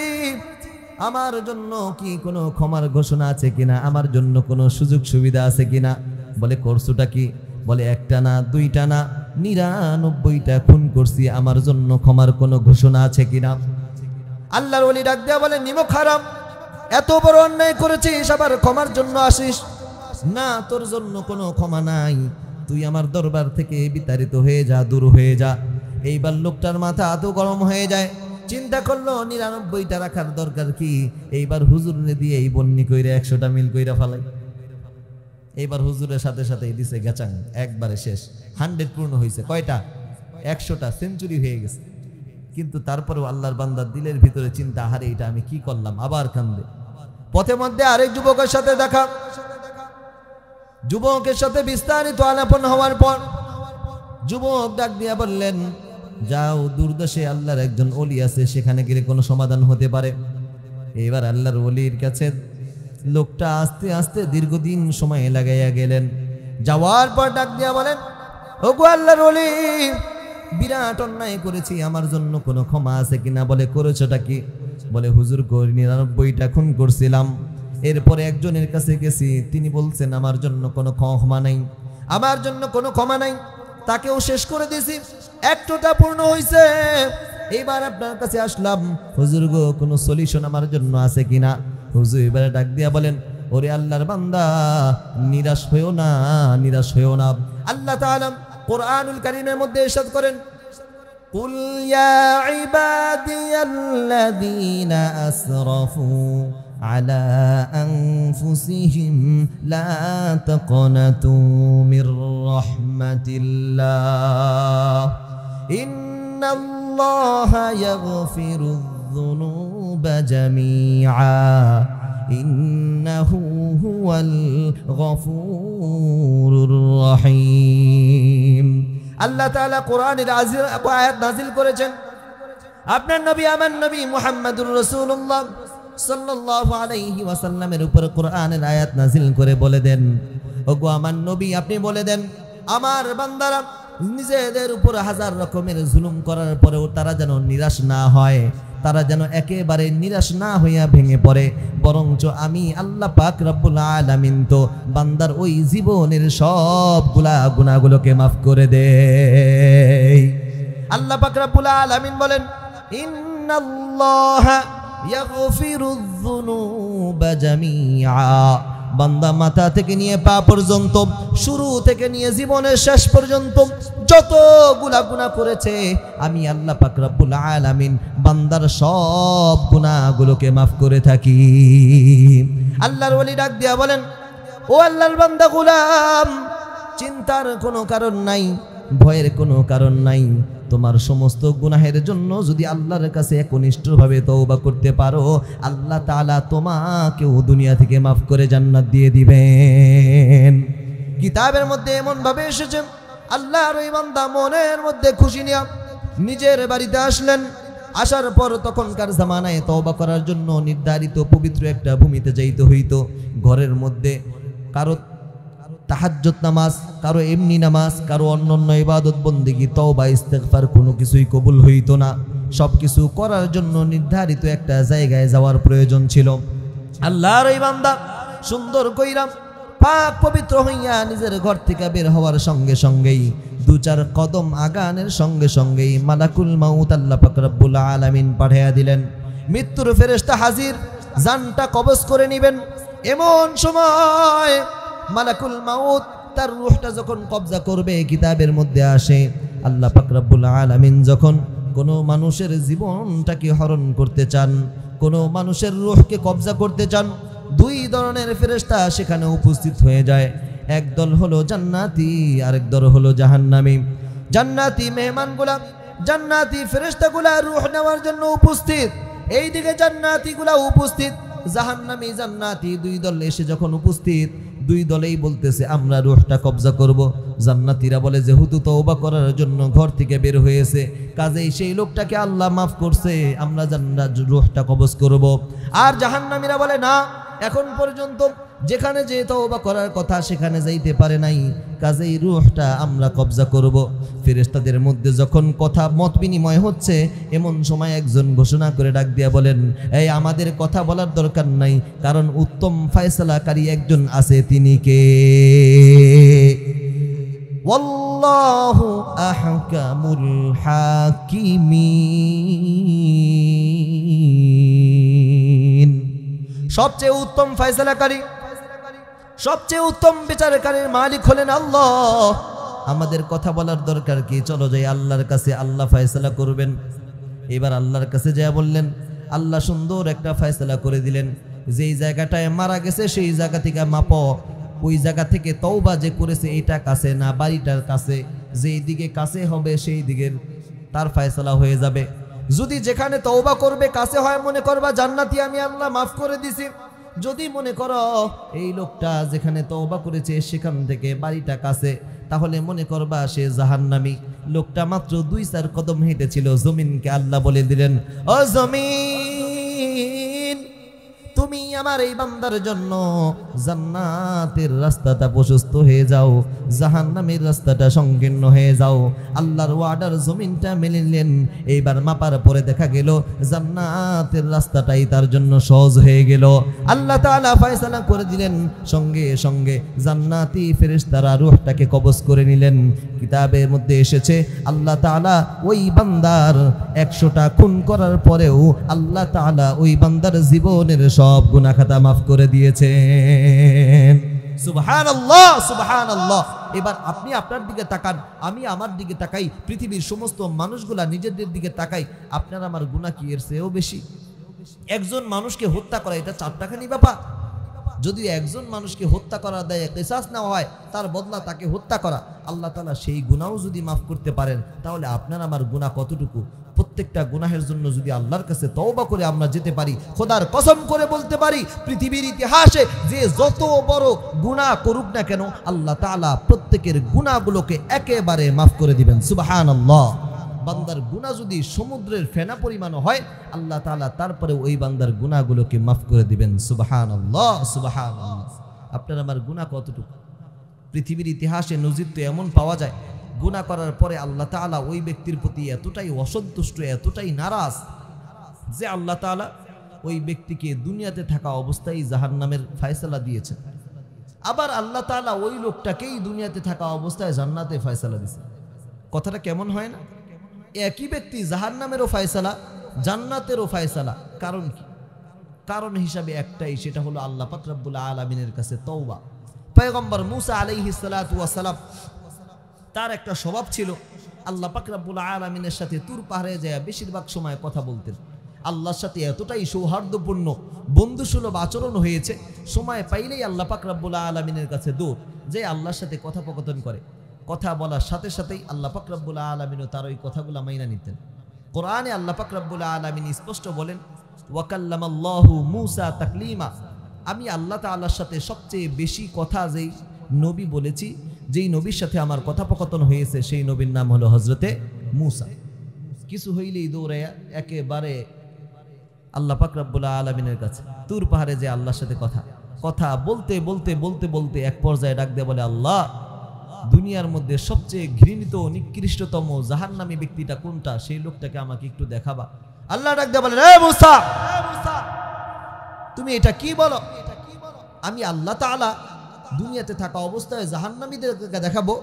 আমার জন্য কি কোনো ক্ষমার ঘোষণা আছে কিনা, আমার জন্য কোনো সুযোগ সুবিধা আছে কিনা? বলে, করছোটা কি? বলে, একটা না দুইটা না 99টা খুন করছি, আমার জন্য ক্ষমার কোনো ঘোষণা আছে কিনা? আল্লাহর ওলি ডাক দিয়া বলেন, নিমক হারাম, এত বড় অন্যায় করেছিস আবার ক্ষমার জন্য আসিস না? তোর জন্য কোনো ক্ষমা নাই, তুই আমার দরবার থেকে বিতাড়িত হয়ে যা, দূর হয়ে যা। এইবার লোকটার মাথা এত গরম হয়ে যায়, চিন্তা করলো 99টা রাখার দরকার কি? এইবার হুজুরে দিয়ে এই বন্নি কইরা 100টা মিল কইরা ফেলাই। এইবার হুজুরের সাথে সাথে দিছে গেচাং, একবারে শেষ। 100 পূর্ণ হয়েছে। কয়টা? 100টা, সেঞ্চুরি হয়ে গেছে। কিন্তু তারপরেও আল্লাহর বান্দার দিলের ভিতরে চিন্তা, হারে এটা আমি কি করলাম, আবার কান্দে। পথে মধ্যে আরেক যুবকের সাথে দেখা। যুবকের সাথে বিস্তারিত আলাপন হওয়ার পর যুবক ডাক দিয়া বললেন, যাও, দূরদেশে আল্লাহর একজন ওলি আছে, সেখানে গেলে কোনো সমাধান হতে পারে। এবার আল্লাহর ওলির কাছে লোকটা আস্তে আস্তে দীর্ঘদিন সময় লাগাইয়া গেলেন। যাওয়ার পর ডাক দিয়া বলেন, ওগো আল্লাহর ওলি, বিরাট অন্যায় করেছি, আমার জন্য কোনো ক্ষমা আছে কিনা? বলে করেছোটা কি? বলে হুজুর 99টা খুন করছিলাম। এরপরে একজনের কাছে গেছি, তিনি বলছেন আমার জন্য কোনো ক্ষমা নাই, আমার জন্য কোনো ক্ষমা নাই, তাকেও শেষ করে দিয়েছি, একটাটা পূর্ণ হয়েছে। এইবার আপনার কাছে আসলাম হুজুর গো, কোনো সলিউশন আমার জন্য আছে কিনা? হুজুর এবারে ডাক দিয়া বলেন, ওরে আল্লাহর বান্দা, নিরাশ হইও না, নিরাশ হইও না। আল্লাহ তাআলা কুরআনুল কারীমের মধ্যে ইরশাদ করেন, কুল ইয়া ইবাদিয়াল্লাযীনা আসরাফু আলা আনফুসিহিম লা তাকনাতু মির রাহমাতিল্লাহ ইন্নাল্লাহা ইয়াগফিরুয যুনুবা জামিআ ইন্নাহু হুয়াল গফুরুর রহিম। আল্লাহ তাআলা কোরআনের আয়াত নাযিল করেছেন, আপনার নবী আমার নবী মুহাম্মদুর রাসূলুল্লাহ সাল্লাল্লাহু আলাইহি ওয়াসাল্লামের উপর কোরআনের আয়াত নাযিল করে বলে দেন, ওগো আমার নবী আপনি বলে দেন, আমার বান্দারা নিজেদের উপর হাজার রকমের জুলুম করার পরেও তারা যেন নিরাশ না হয়, তারা যেন একেবারে নিরাশ না হইয়া ভেঙে পড়ে, বরঞ্চ আমি আল্লাহ পাক রব্বুল আলামিন তো বান্দার ওই জীবনের সবগুলা গুনাহগুলোকে মাফ করে দেই। আল্লাহ পাক রব্বুল আলামিন বলেন, ইন্নাল্লাহা ইয়াগফিরুয যুনুবা জামিআ। বান্দা মাথা থেকে নিয়ে পা পর্যন্ত, শুরু থেকে নিয়ে জীবনের শেষ পর্যন্ত যতগুলা গুনাহ করেছে, আমি আল্লাহ পাক রব্বুল আলামিন বান্দার সব গুনাহগুলোকে মাফ করে থাকি। আল্লাহর ওলি ডাক দিয়া বলেন, ও আল্লাহর বান্দা গোলাম, চিন্তার কোনো কারণ নাই, ভয়ের কোনো কারণ নাই। তোমার সমস্ত গুনাহের জন্য যদি আল্লাহর কাছে একনিষ্ঠভাবে তওবা করতে পারো, আল্লাহ তাআলা তোমাকেও দুনিয়া থেকে মাফ করে জান্নাত দিয়ে দিবেন। কিতাবের মধ্যে এমন ভাবে এসেছে, আল্লাহর ওই বান্দা মনের মধ্যে খুশি নিয়ে নিজের বাড়িতে আসলেন। আসার পর তখনকার জামানায় তওবা করার জন্য নির্ধারিত পবিত্র একটা ভূমিতে যাইতে হইতো। ঘরের মধ্যে কারো তাহাজ্জুদ নামাজ, কারো এমনি নামাজ, কারো অন্যান্য ইবাদত বন্দেগী, তওবা ইস্তেগফার কোনো কিছুই কবুল হইতো না। সব কিছু করার জন্য নির্ধারিত একটা জায়গায় যাওয়ার প্রয়োজন ছিল। আল্লাহর ওই বান্দা সুন্দর কইরা পাক পবিত্র হইয়া নিজের ঘর থেকে বের হওয়ার সঙ্গে সঙ্গেই, দু চার কদম আগানের সঙ্গে সঙ্গেই মালাকুল মাউত আল্লাহ পাক রব্বুল আলামিন পাঠিয়ে দিলেন। মৃত্যুর ফেরেশতা হাজির, জানটা কবজ করে নেবেন। এমন সময় মালাকুল মাউত তার রূহটা যখন কবজা করবে, কিতাবের মধ্যে আসে আল্লাহ পাক রব্বুল আলামিন যখন কোনো মানুষের জীবনটাকে হরণ করতে চান, কোনো মানুষের রূহকে কবজা করতে চান, দুই ধরনের ফেরেশতা সেখানে উপস্থিত হয়ে যায়। একদল হলো জান্নাতি, আরেক দল হলো জাহান্নামী। জান্নাতি মেহমানগুলা, জান্নাতি ফেরেশতাগুলা রূহ নেওয়ার জন্য উপস্থিত, এইদিকে জান্নাতিগুলা উপস্থিত। জাহান্নামী জান্নাতি দুই দল এসে যখন উপস্থিত, দুই দলেই বলতেছে আমরা রূহটা কবজা করব। জান্নাতীরা বলে যেহেতু তওবা করার জন্য ঘর থেকে বের হয়েছে, কাজেই সেই লোকটাকে আল্লাহ মাফ করছে, আমরা জান্নাত রূহটা কবজ করব। আর জাহান্নামীরা বলে না, এখন পর্যন্ত যেখানে যে তওবা করার কথা সেখানে যাইতে পারে নাই, কাজেই রূহটা আমরা কবজা করব। ফেরেশতাদের মধ্যে যখন কথা মত বিনিময় হচ্ছে, এমন সময় একজন ঘোষণা করে ডাক দিয়া বলেন, এই আমাদের কথা বলার দরকার নাই, কারণ উত্তম ফয়সালাকারী একজন আছে, তিনি কে? ওয়াল্লাহু আহকামুল হাকিমিন। সবচেয়ে উত্তম ফয়সালাকারী, সবচেয়ে উত্তম বিচারকারীর মালিক হলেন আল্লাহ। আমাদের কথা বলার দরকার কি? চলো যাই আল্লাহর কাছে, আল্লাহ ফয়সালা করবেন। এবার আল্লাহর কাছে যা বললেন, আল্লাহ সুন্দর একটা ফয়সালা করে দিলেন। যেই জায়গাটায় মারা গেছে সেই জায়গা থেকে মাপো, ওই জায়গা থেকে তওবা যে করেছে এটা কাছে না বাড়িটার কাছে, যেই দিকে কাছে হবে সেই দিকের তার ফয়সালা হয়ে যাবে। যদি যেখানে তওবা করবে কাছে হয়, মনে করবা জান্নাতি আমি আল্লাহ মাফ করে দিছি। যদি মনে করো এই লোকটা যেখানে তওবা করেছে সেখান থেকে বাড়িটা কাছে, তাহলে মনে করবা সে জাহান্নামী। লোকটা মাত্র 2-4 কদম হেঁটেছিল, জমিনকে আল্লাহ বলে দিলেন, ও জমিন তুমি আমার এই বান্দার জন্য জান্নাতের রাস্তাটা প্রশস্ত হয়ে যাও, জাহান্নামের রাস্তাটা সংকীর্ণ হয়ে যাও। আল্লাহর ওয়ার্ডার জমিনটা মেনে নিলেন। এইবার মাপার পরে দেখা গেল জান্নাতের রাস্তাটাই তার জন্য সহজ হয়ে গেল। আল্লাহ তাআলা ফয়সালা করে দিলেন, সঙ্গে সঙ্গে জান্নাতি ফেরেশতারা রূহটাকে কবজ করে নিলেন। কিতাবের মধ্যে এসেছে আল্লাহ তাআলা ওই বান্দার 100টা খুন করার পরেও আল্লাহ তাআলা ওই বান্দার জীবনের সব গুনাহ খাতা মাফ করে দিয়েছেন। সুবহানাল্লাহ, সুবহানাল্লাহ। এবার আপনি আপনার দিকে তাকান, আমি আমার দিকে তাকাই, পৃথিবীর সমস্ত মানুষগুলা নিজেদের দিকে তাকাই। আপনার আমার গুনাহ কি এর চেয়েও বেশি? একজন মানুষকে হত্যা করা এটা 4 টাকারই ব্যাপার। যদি একজন মানুষকে হত্যা করা দেয়, কিসাস নেওয়া হয়, তার বদলা তাকে হত্যা করা, আল্লাহ তাআলা সেই গুনাহও যদি মাফ করতে পারেন, তাহলে আপনার আমার গুনাহ কতটুকু? প্রত্যেকটা গুনাহের জন্য যদি আল্লাহর কাছে তওবা করে আমরা যেতে পারি, খোদার কসম করে বলতে পারি, পৃথিবীর ইতিহাসে যে যত বড় গুনাহ করুক না কেন, আল্লাহ তাআলা প্রত্যেকের গুনাহগুলোকে একেবারে মাফ করে দিবেন। সুবহানাল্লাহ। বান্দার গুনাহ যদি সমুদ্রের ফেনা পরিমাণও হয়, আল্লাহ তাআলা তারপরে ওই বান্দার গুনাহগুলোকে মাফ করে দিবেন। সুবহানাল্লাহ, সুবহানাল্লাহ। আপনার আমার গুনাহ কতটুকু? পৃথিবীর ইতিহাসে নজির তো এমন পাওয়া যায়, গুনাহ করার পরে আল্লাহ তাআলা ওই ব্যক্তির প্রতি এতটাই অসন্তুষ্ট, এতটাই নারাজ যে আল্লাহ তাআলা ওই ব্যক্তিকে দুনিয়াতে থাকা অবস্থায় জাহান্নামের ফয়সালা দিয়েছেন। আবার আল্লাহ তাআলা ওই লোকটাকেই দুনিয়াতে থাকা অবস্থায় জান্নাতে ফয়সালা দিয়েছেন। কথাটা কেমন হয় না? একই ব্যক্তি জাহান্নামেরও ফয়সালা, জান্নাতেরও ফয়সালা। কারণ কি? কারণ হিসাবে একটাই, সেটা হলো আল্লাহ পাক রব্বুল আলামিনের কাছে তওবা। পয়গম্বর মূসা আলাইহিস সালাতু ওয়াস সালাম, তার একটা স্বভাব ছিল আল্লাহ পাক রব্বুল আলামিনের সাথে তুর পাহাড়ে যায় বেশিরভাগ সময় কথা বলতেন। আল্লাহর সাথে এতটাই সৌহার্দ্যপূর্ণ বন্ধুসুলভ আচরণ হয়েছে, সময় পাইলেই আল্লাহ পাক রব্বুল আলামিনের কাছে দৌড় যে আল্লাহর সাথে কথোপকথন করে। কথা বলার সাথে সাথেই আল্লাহ পাক রব্বুল আলামিনও তার ওই কথাগুলো মাইনা নিতেন। কোরআনে আল্লাহ পাক রব্বুল আলামিন স্পষ্ট বলেন, ওয়া কাল্লামাল্লাহু মূসা তাকলিমা। আমি আল্লাহ তাআলার সাথে সবচেয়ে বেশি কথা যেই নবী বলেছি, যেই নবীর সাথে আমার কথোপকথন হয়েছে, সেই নবীর নাম হলো হযরতে মূসা। কিছু হইলেই দৌড়ে একেবারে আল্লাহ পাক রব্বুল আলামিনের কাছে তুর পাহাড়ে যে আল্লাহর সাথে কথা বলতে বলতে বলতে বলতে এক পর্যায়ে ডাক দিয়ে বলে, আল্লাহ, দুনিয়ার মধ্যে সবচেয়ে ঘৃণিত নিকৃষ্টতম জাহান্নামী ব্যক্তিটা কোনটা? সেই লোকটাকে আমাকে একটু দেখাবা। আল্লাহ ডাক দিয়ে বলেন, এ মূসা, তুমি এটা কি বলো? আমি আল্লাহ তাআলা দুনিয়াতে থাকা অবস্থায় জাহান্নামীদেরকে দেখাবো,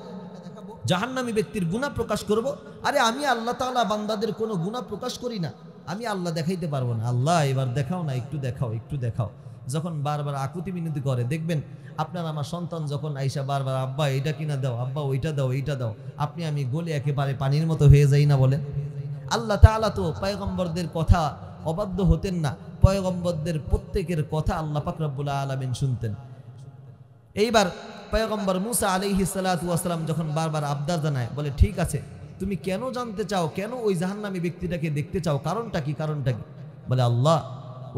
জাহান্নামী ব্যক্তির গুনাহ প্রকাশ করব? আরে আমি আল্লাহ তাআলা বান্দাদের কোনো গুনাহ প্রকাশ করি না, আমি আল্লাহ দেখাইতে পারবো না। আল্লাহ এবার দেখাও না, একটু দেখাও, একটু দেখাও। যখন বারবার আকুতি মিনতি করে, দেখবেন আপনার আমার সন্তান যখন আইসা বারবার আব্বা এটা কিনা দাও, আব্বা ওইটা দাও, এইটা দাও, আপনি আমি গলে একেবারে পানির মতো হয়ে যাই না বলেন? আল্লাহ তাআলা তো পয়গম্বরদের কথা অবাধ্য হতেন না, পয়গম্বরদের প্রত্যেকের কথা আল্লাহ পাক রব্বুল আলামিন শুনতেন। এইবার পয়গম্বর মূসা আলাইহিস সালাতু ওয়াস সালাম যখন বারবার আবদার জানায়, বলে ঠিক আছে, তুমি কেন জানতে চাও, কেন ওই জাহান্নামী ব্যক্তিটাকে দেখতে চাও, কারণটা কি? কারণটা কি? বলে, আল্লাহ,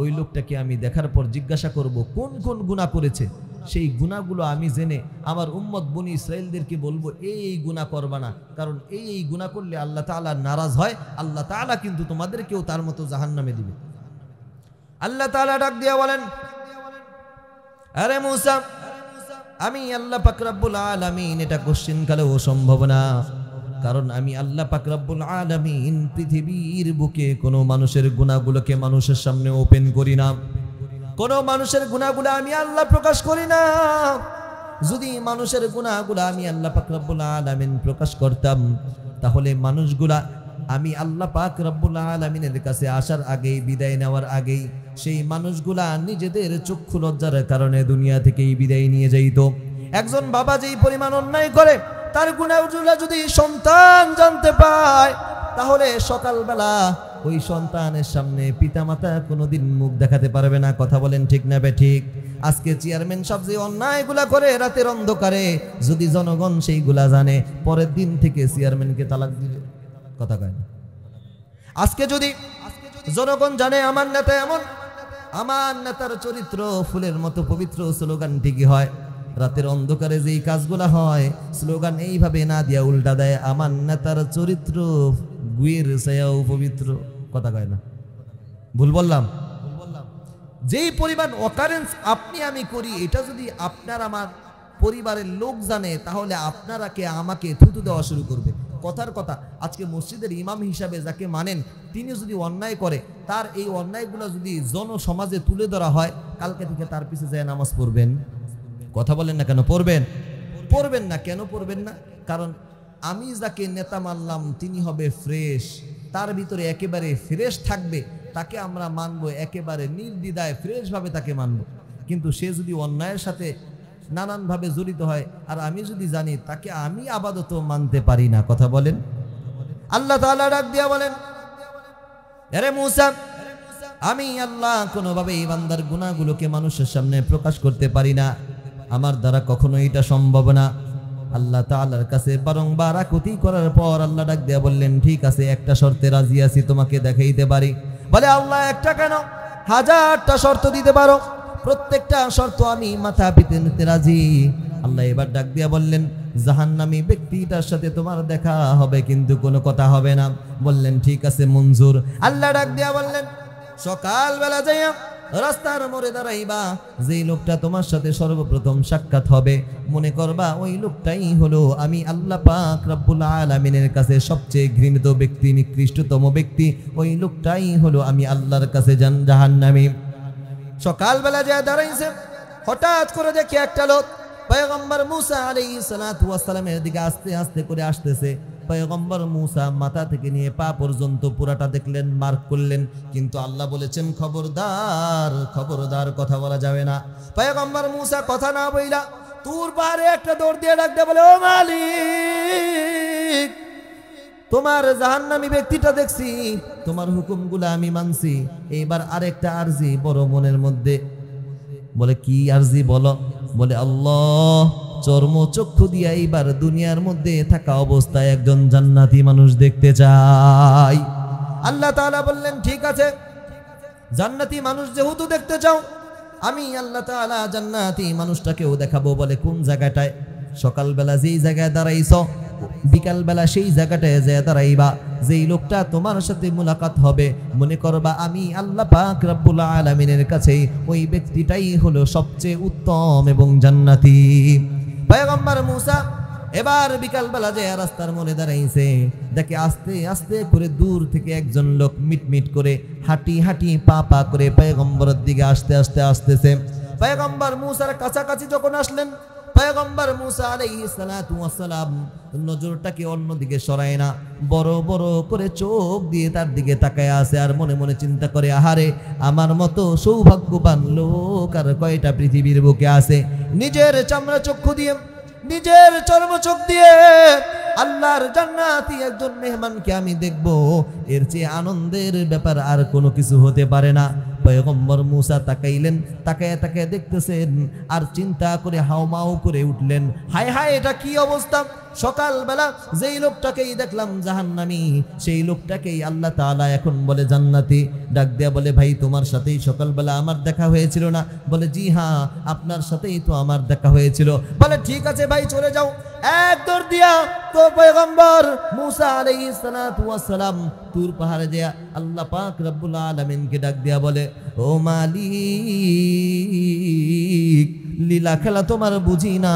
ওই লোকটাকে আমি দেখার পর জিজ্ঞাসা করব কোন কোন গুনাহ করেছে, সেই গুনাহগুলো আমি জেনে আমার উম্মত বনি ইসরাইলদেরকে বলবো এই গুনাহ করবা না, কারণ এই গুনাহ করলে আল্লাহ তাআলা নারাজ হয়, আল্লাহ তাআলা কিন্তু তোমাদেরকেও তার মতো জাহান্নামে দিবে। আল্লাহ তাআলা ডাক দিয়া বলেন, আরে মূসা, আমি আল্লাহ পাক রব্বুল আলামিন এটা কোশ্চেন কালেও সম্ভব না, কারণ আমি আল্লাহ পাক রব্বুল আলামিন পৃথিবীর বুকে কোনো মানুষের গুনাহগুলোকে মানুষের সামনে ওপেন করি না, কোনো মানুষের গুনাহগুলো আমি আল্লাহ প্রকাশ করি না। যদি মানুষের গুনাহগুলো আমি আল্লাহ পাক রব্বুল আলামিন প্রকাশ করতাম, তাহলে মানুষগুলা আমি আল্লাহ পাক রব্বুল আলামিনের কাছে আসার আগেই, বিদায় নেওয়ার আগেই, সেই মানুষগুলা নিজেদের চক্ষু লজ্জার কারণে দুনিয়া থেকেই বিদায় নিয়ে যাইত। একজন বাবা যেই পরিমাণ অন্যায় করে, তার গুনাহগুলো যদি সন্তান জানতে পায়, তাহলে সকালবেলা ওই সন্তানের সামনে পিতামাতা কোনোদিন মুখ দেখাতে পারবে না। কথা বলেন ঠিক না বেঠিক? আজকে চেয়ারম্যান সাহেব যে অন্যায়গুলা করে রাতের অন্ধকারে, যদি জনগণ সেইগুলা জানে, পরের দিন থেকে চেয়ারম্যানকে তালাক দিবে। কথা কয় না? আজকে যদি জনগণ জানে আমার নেতা এমন, আমার নেতার চরিত্র ফুলের মতো পবিত্র, স্লোগান ঠিকই হয়, রাতের অন্ধকারে যেই কাজগুলা হয় স্লোগান এইভাবে না দিয়া উল্টা দেয়, আমার নেতার চরিত্র গুয়ের ছায়াও পবিত্র। কথা কয় না? ভুল বললাম? যেই পরিমাণ অকারেন্স আপনি আমি করি, এটা যদি আপনার আমার পরিবারের লোক জানে, তাহলে আপনারাকে আমাকে থুতু দেওয়া শুরু করবে। কথার কথা, আজকে মসজিদের ইমাম হিসাবে যাকে মানেন, তিনি যদি অন্যায় করে, তার এই অন্যায়গুলো যদি জনসমাজে তুলে ধরা হয়, কালকে থেকে তার পিছে যায় নামাজ পড়বেন? কথা বলেন না কেন? পড়বেন? পড়বেন না কেন? পড়বেন না কারণ আমি যাকে নেতা মানলাম তিনি হবে ফ্রেশ, তার ভিতরে একেবারে ফ্রেশ থাকবে, তাকে আমরা মানবো একেবারে নির্দ্বিধায় ফ্রেশভাবে তাকে মানবো। কিন্তু সে যদি অন্যায়ের সাথে নানানভাবে জড়িত হয়, আর আমি যদি জানি, তাকে আমি আপাতত মানতে পারি না। কথা বলেন। আল্লাহ তাআলা ডাক দিয়া বলেন, আরে মূসা, আমি আল্লাহ কোনোভাবে এই বান্দার গুনাহগুলোকে মানুষের সামনে প্রকাশ করতে পারি না, আমার দ্বারা কখনো এটা সম্ভব না। আল্লাহ তাআলার কাছে বারংবার আকুতি করার পর আল্লাহ ডাক দিয়া বললেন, ঠিক আছে, একটা শর্তে রাজি আছি, তোমাকে দেখাইতে পারি। বলে, আল্লাহ একটা কেন, 1000টা শর্ত দিতে পারো, প্রত্যেকটা শর্ত আমি মাথা পেতে নিতে রাজি। আল্লাহ এবার ডাক দিয়া বললেন, জাহান্নামী ব্যক্তিটার সাথে তোমার দেখা হবে, কিন্তু কোনো কথা হবে না। বললেন, ঠিক আছে, মঞ্জুর। আল্লাহ ডাক দিয়া বললেন, সকালবেলা যাইয়া রাস্তার মোড়ে দাঁড়াইবা, যেই লোকটা তোমার সাথে সর্বপ্রথম সাক্ষাৎ হবে, মনে করবা ওই লোকটাই হলো আমি আল্লাহ পাক রব্বুল আলামিনের কাছে সবচেয়ে ঘৃণিত ব্যক্তি, নিকৃষ্টতম ব্যক্তি, ওই লোকটাই হলো আমি আল্লাহর কাছে জাহান্নামী। সকালবেলা যায় দাঁড়াইছে, হঠাৎ করে দেখে একটা লোক পয়গম্বর মূসা আলাইহিস সালাতু ওয়াস সালামের দিকে আস্তে আস্তে করে আসতেছে। পয়গম্বর মূসা মাথা থেকে নিয়ে পা পর্যন্ত পুরাটা দেখলেন, মার্ক করলেন, কিন্তু আল্লাহ বলেছেন খবরদার, খবরদার, কথা বলা যাবে না। পয়গম্বর মূসা কথা না বইলা তুর পাহাড়ে একটা দৌড় দিয়ে ডাক দিয়ে বলে, ও মালিক, তোমার জাহান্নামী ব্যক্তিটা দেখছি, তোমার হুকুমগুলো আমি মানছি, এইবার আরেকটা আরজি বড় মনের মধ্যে। বলে, কি আরজি বলো? বলে, আল্লাহ চর্মচক্ষু দিয়া এইবার দুনিয়ার মধ্যে থাকা অবস্থায় একজন জান্নাতি মানুষ দেখতে চাই। আল্লাহ তাআলা বললেন, ঠিক আছে, জান্নাতি মানুষ যেহেতু দেখতে চাও, আমি আল্লাহ তাআলা জান্নাতি মানুষটাকেও দেখাবো। বলে, কোন জায়গাটায়? সকালবেলা যেই জায়গায় দাঁড়াইছ, বিকালবেলা সেই জায়গাটায় যে দাঁড়াইবা, যেই লোকটা তোমার সাথে মুলাকাত হবে, মনে করবা আমি আল্লাহ পাক রব্বুল আলামিনের কাছে ওই ব্যক্তিটাই হলো সবচেয়ে উত্তম এবং জান্নাতি। পয়গম্বর মূসা এবার বিকালবেলা যে রাস্তার মোড়ে দাঁড়াইছে, দেখে আস্তে আস্তে করে দূর থেকে একজন লোক মিটমিট করে হাঁটি হাঁটি পা পা করে পয়গম্বরের দিকে আস্তে আস্তে আসতেছে। পয়গম্বর মূসার কাছাকাছি যখন আসলেন, পয়গম্বর মূসা আলাইহিস সালাতু ওয়াস সালাম নজরটাকে অন্যদিকে সরায় না, বড় বড় করে চোখ দিয়ে তার দিকে তাকায় আছে, আর মনে মনে চিন্তা করে, আহারে, আমার মতো সৌভাগ্যবান লোক আর কয়টা পৃথিবীর বুকে আছে। নিজের চামড়া চক্ষু দিয়ে, নিজের চর্মচোখ দিয়ে আল্লাহর জান্নাতি একজন মেহমানকে আমি দেখব, এর চেয়ে আনন্দের ব্যাপার আর কোনো কিছু হতে পারে না। পয়গম্বর মূসা তাকাইলেন, তাকায় তাকায় দেখতেছেন, আর চিন্তা করে হাউমাউ করে উঠলেন, হায় হায়, এটা কি অবস্থা! সকালবেলা যেই লোকটাকেই দেখলাম জাহান্নামী, সেই লোকটাকেই আল্লাহ তাআলা এখন বলে জান্নাতি। ডাক দেয়া বলে, ভাই, তোমার সাথেই সকালবেলা আমার দেখা হয়েছিল না? বলে, জি হ্যাঁ, আপনার সাথেই তো আমার দেখা হয়েছিল। বলে, ঠিক আছে ভাই, চলে যাও। এক দৌড় দিয়া তো পয়গম্বর মূসা আলাইহিস সালাতু ওয়াস সালাম তুর পাহাড়ে যায় আল্লাহ পাক রব্বুল আলামিনকে ডাক দিয়া বলে, ও মালিক, লীলা খেলা তোমার বুঝি না।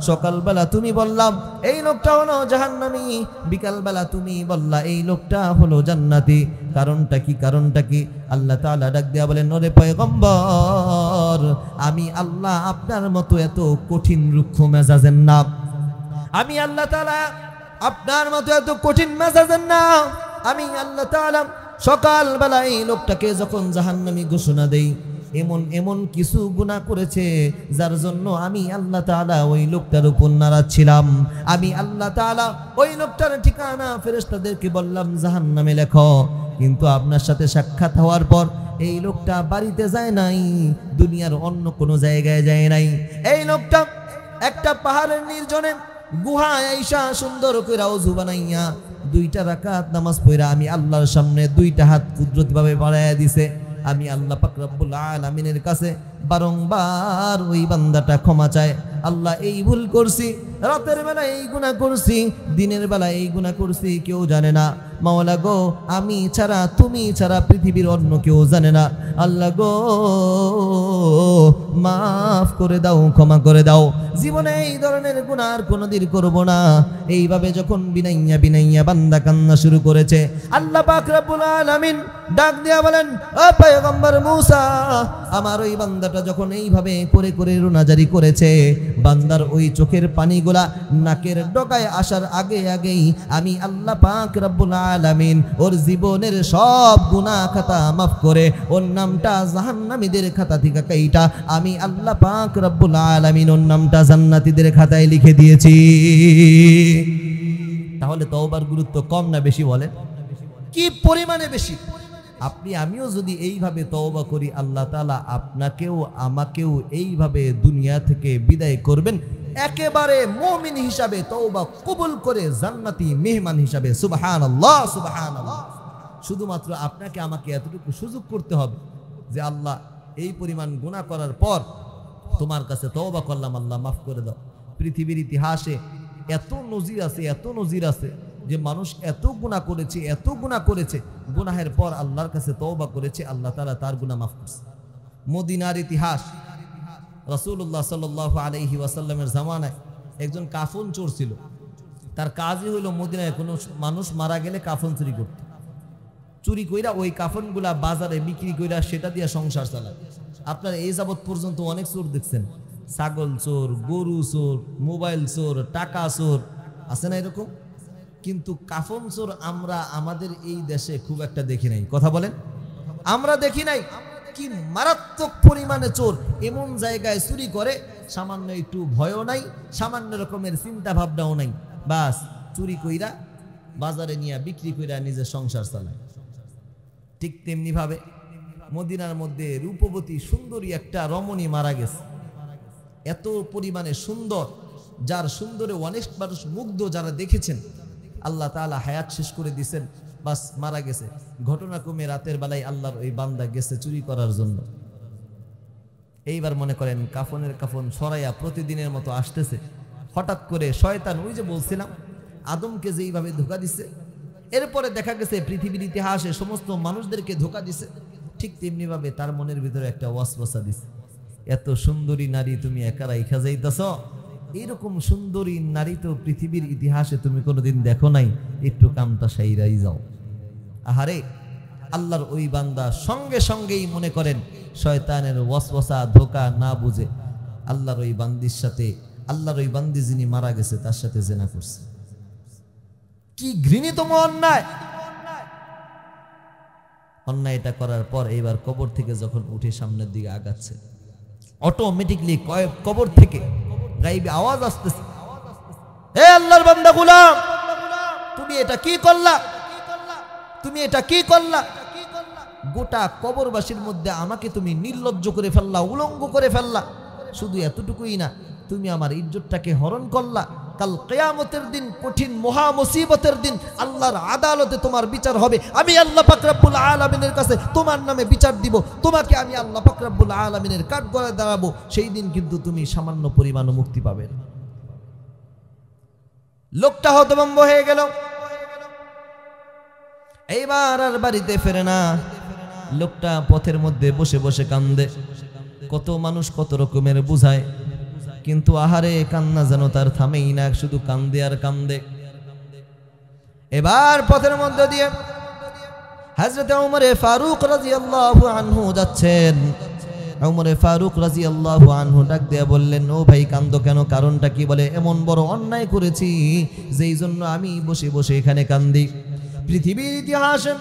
সকালবেলা তুমি বললাম এই লোকটা হলো জাহান্নামী, বিকালবেলা তুমি বললা এই লোকটা হলো জান্নাতি, কারণটা কি? কারণটা কি? আল্লাহ তাআলা ডাক দিয়া বলেন, ওরে পয়গম্বর, আমি আল্লাহ আপনার মতো এত কঠিন রুক্ষ মেজাজের না, আমি আল্লাহ তাআলা আপনার মতো এত কঠিন মেজাজের না। আমি আল্লাহ তাআলা সকালবেলা এই লোকটাকে যখন জাহান্নামী ঘোষণা দেই, এমন এমন কিছু গুনাহ করেছে যার জন্য আমি আল্লাহ তাআলা ওই লোকটার উপর নারাজ ছিলাম। আমি আল্লাহ তাআলা ওই লোকটার ঠিকানা ফেরেশতাদেরকে বললাম জাহান্নামে লেখো, কিন্তু আপনার সাথে সাক্ষাৎ হওয়ার পর এই লোকটা বাড়িতে যায় নাই, দুনিয়ার অন্য কোনো জায়গায় যায় নাই। এই লোকটা একটা পাহাড়ের নির্জনে গুহায় আইসা সুন্দর করে ওযু বানাইয়া 2টা রাকাত নামাজ পড়া আমি আল্লাহর সামনে 2টা হাত কুদরতভাবে বাড়ায়া দিছে। আমি আল্লাহ পাক রব্বুল আলামিনের কাছে বারংবার ওই বান্দাটা ক্ষমা চায়, আল্লাহ এই ভুল করছি, রাতের বেলা এই গুনাহ করছি, দিনের বেলা এই গুনাহ করছি, কেউ জানে না। মাওলা গো আমি ছাড়া তুমি ছাড়া পৃথিবীর অন্য কেউ জানে না। আল্লাহ গো মাফ করে দাও, ক্ষমা করে দাও, জীবনে এই ধরনের গুনাহ আর কোনোদিন করব না। এইভাবে যখন বিনাইয়া বিনাইয়া বান্দা কান্না শুরু করেছে, আল্লাহ পাক রব্বুল আলামিন ডাক দিয়া বলেন, ও পয়গম্বর মূসা, আমার ওই বান্দাটা যখন এইভাবে করে করে রোনাজারি করেছে, বান্দার ওই চোখের পানিগুলা নাকের ডগায় আসার আগে আগেই আমি আল্লাহ পাক রব্বুল আলামিন ওর জীবনের সব গুনাহ খাতা মাফ করে ওর নামটা জাহান্নামীদের খাতা থেকে কাইটা আমি আল্লাহ পাক রব্বুল আলামিন ওর নামটা জান্নাতীদের খাতায় লিখে দিয়েছি। তাহলে তওবার গুরুত্ব কম না বেশি বলেন? কি পরিমাণে বেশি! আপনি আমিও যদি এইভাবে তওবা করি, আল্লাহ তাআলা আপনাকেও আমাকেও এইভাবে দুনিয়া থেকে বিদায় করবেন, একেবারে মুমিন হিসাবে তওবা কবুল করে জান্নাতি মেহমান হিসাবে। সুবহানাল্লাহ, সুবহানাল্লাহ। শুধুমাত্র আপনাকে আমাকে এতটুকু সুযোগ করতে হবে যে আল্লাহ এই পরিমাণ গুনাহ করার পর তোমার কাছে তওবা করলাম, আল্লাহ মাফ করে দাও। পৃথিবীর ইতিহাসে এত নজির আছে, এত নজির আছে যে মানুষ এত গুনাহ করেছে, এত গুনাহ করেছে, গুনাহের পর আল্লাহর কাছে তওবা করেছে, আল্লাহ তাআলা তার গুনাহ মাফ করছে। মদিনার ইতিহাস, রাসূলুল্লাহ সাল্লাল্লাহু আলাইহি ওয়াসাল্লামের জামানায় একজন কাফন চোর ছিল। তার কাজই হলো মদিনায় কোনো মানুষ মারা গেলে কাফন চুরি করত। চুরি কইরা ওই কাফনগুলা বাজারে বিক্রি কইরা সেটা দিয়ে সংসার চালায়। আপনারা এই যাবৎ পর্যন্ত অনেক চোর দেখছেন, ছাগল চোর, গরু চোর, মোবাইল চোর, টাকা চোর, আছে না এরকম? কিন্তু কাফন চোর আমরা আমাদের এই দেশে খুব একটা দেখি নাই। কথা বলেন, আমরা দেখি নাই। কি মারাত্মক পরিমাণে চোর এমন জায়গায় চুরি করে, সামান্য একটু ভয়ও নাই, সামান্য রকমের চিন্তা ভাবনাও নাই, বাস চুরি কইরা বাজারে নিয়ে বিক্রি কইরা নিজের সংসার চালায়। ঠিক তেমনি ভাবে মদিনার মধ্যে রূপবতী সুন্দরী একটা রমণী মারা গেছে। এত পরিমাণে সুন্দর, যার সুন্দরে অনেক মানুষ মুগ্ধ, যারা দেখেছেন, আল্লাহ তাআলা হায়াত শেষ করে দিয়েছেন, বাস মারা গেছে। ঘটনাক্রমে রাতের বেলায় আল্লাহর ওই বান্দা গেছে চুরি করার জন্য। এইবার মনে করেন কাফনের কাফন সরাইয়া প্রতিদিনের মতো আসতেছে। হঠাৎ করে শয়তান, ওই যে বলছিলাম আদমকে যেইভাবে ধোঁকা দিছে, এরপরে দেখা গেছে পৃথিবীর ইতিহাসে সমস্ত মানুষদেরকে ধোঁকা দিছে, ঠিক তেমনি ভাবে তার মনের ভিতরে একটা ওয়াসওয়াসা দিছে, এত সুন্দরী নারী তুমি একা রাইখা যাইতেছ, এইরকম সুন্দরী নারী তো পৃথিবীর ইতিহাসে তুমি কোনোদিন দেখো নাই, একটু কামটা সাইরাই যাও। আহারে, আল্লাহর ওই বান্দা সঙ্গে সঙ্গেই মনে করেন শয়তানের ওয়াসওয়াসা ধোঁকা না বুঝে আল্লাহর ওই বান্দির সাথে, আল্লাহর ওই বান্দি যিনি মারা গেছে তার সাথে জিনা করছে। কি ঘৃণিতম অন্যায়! অন্যায়টা করার পর এইবার কবর থেকে যখন উঠে সামনের দিকে আগাচ্ছে, অটোমেটিকলি কবর থেকে গায়েবী আওয়াজ আসতেছে, হে আল্লাহর বান্দা গোলাম, তুমি এটা কি করলা? তুমি এটা কি করলা? গোটা কবরবাসীর মধ্যে আমাকে তুমি নির্লজ্জ করে ফেললা, উলঙ্গ করে ফেললা। শুধু এতটুকুই না, তুমি আমার ইজ্জতটাকে হরণ করলা। কাল কিয়ামতের দিন, কঠিন মহা মুসিবতের দিন, আল্লাহর আদালতে তোমার বিচার হবে। আমি আল্লাহ পাক রব্বুল আলামিনের কাছে তোমার নামে বিচার দিব, তোমাকে আমি আল্লাহ পাক রব্বুল আলামিনের কাঠগড়ায় দাঁড়াবো। সেই দিন কিন্তু তুমি সামান্য পরিমাণ মুক্তি পাবে। লোকটা হতভম্ব হয়ে গেল, এইবার আর বাড়িতে ফেরে না। লোকটা পথের মধ্যে বসে বসে কান্দে। কত মানুষ কত রকমের বুঝায়, কিন্তু আহারে কান্না যেন তার থামেই না, শুধু কান্দে আর কান্দে। এবার পথের মধ্যে দিয়ে হযরত ওমর ফারুক রাদিয়াল্লাহু আনহু যাচ্ছেন। ওমর ফারুক রাদিয়াল্লাহু আনহু ডাক দিয়ে বললেন, ও ভাই কান্দো কেন, কারণটা কি? বলে, এমন বড় অন্যায় করেছি যেই জন্য আমি বসে বসে এখানে কান্দি। পৃথিবীর ইতিহাসে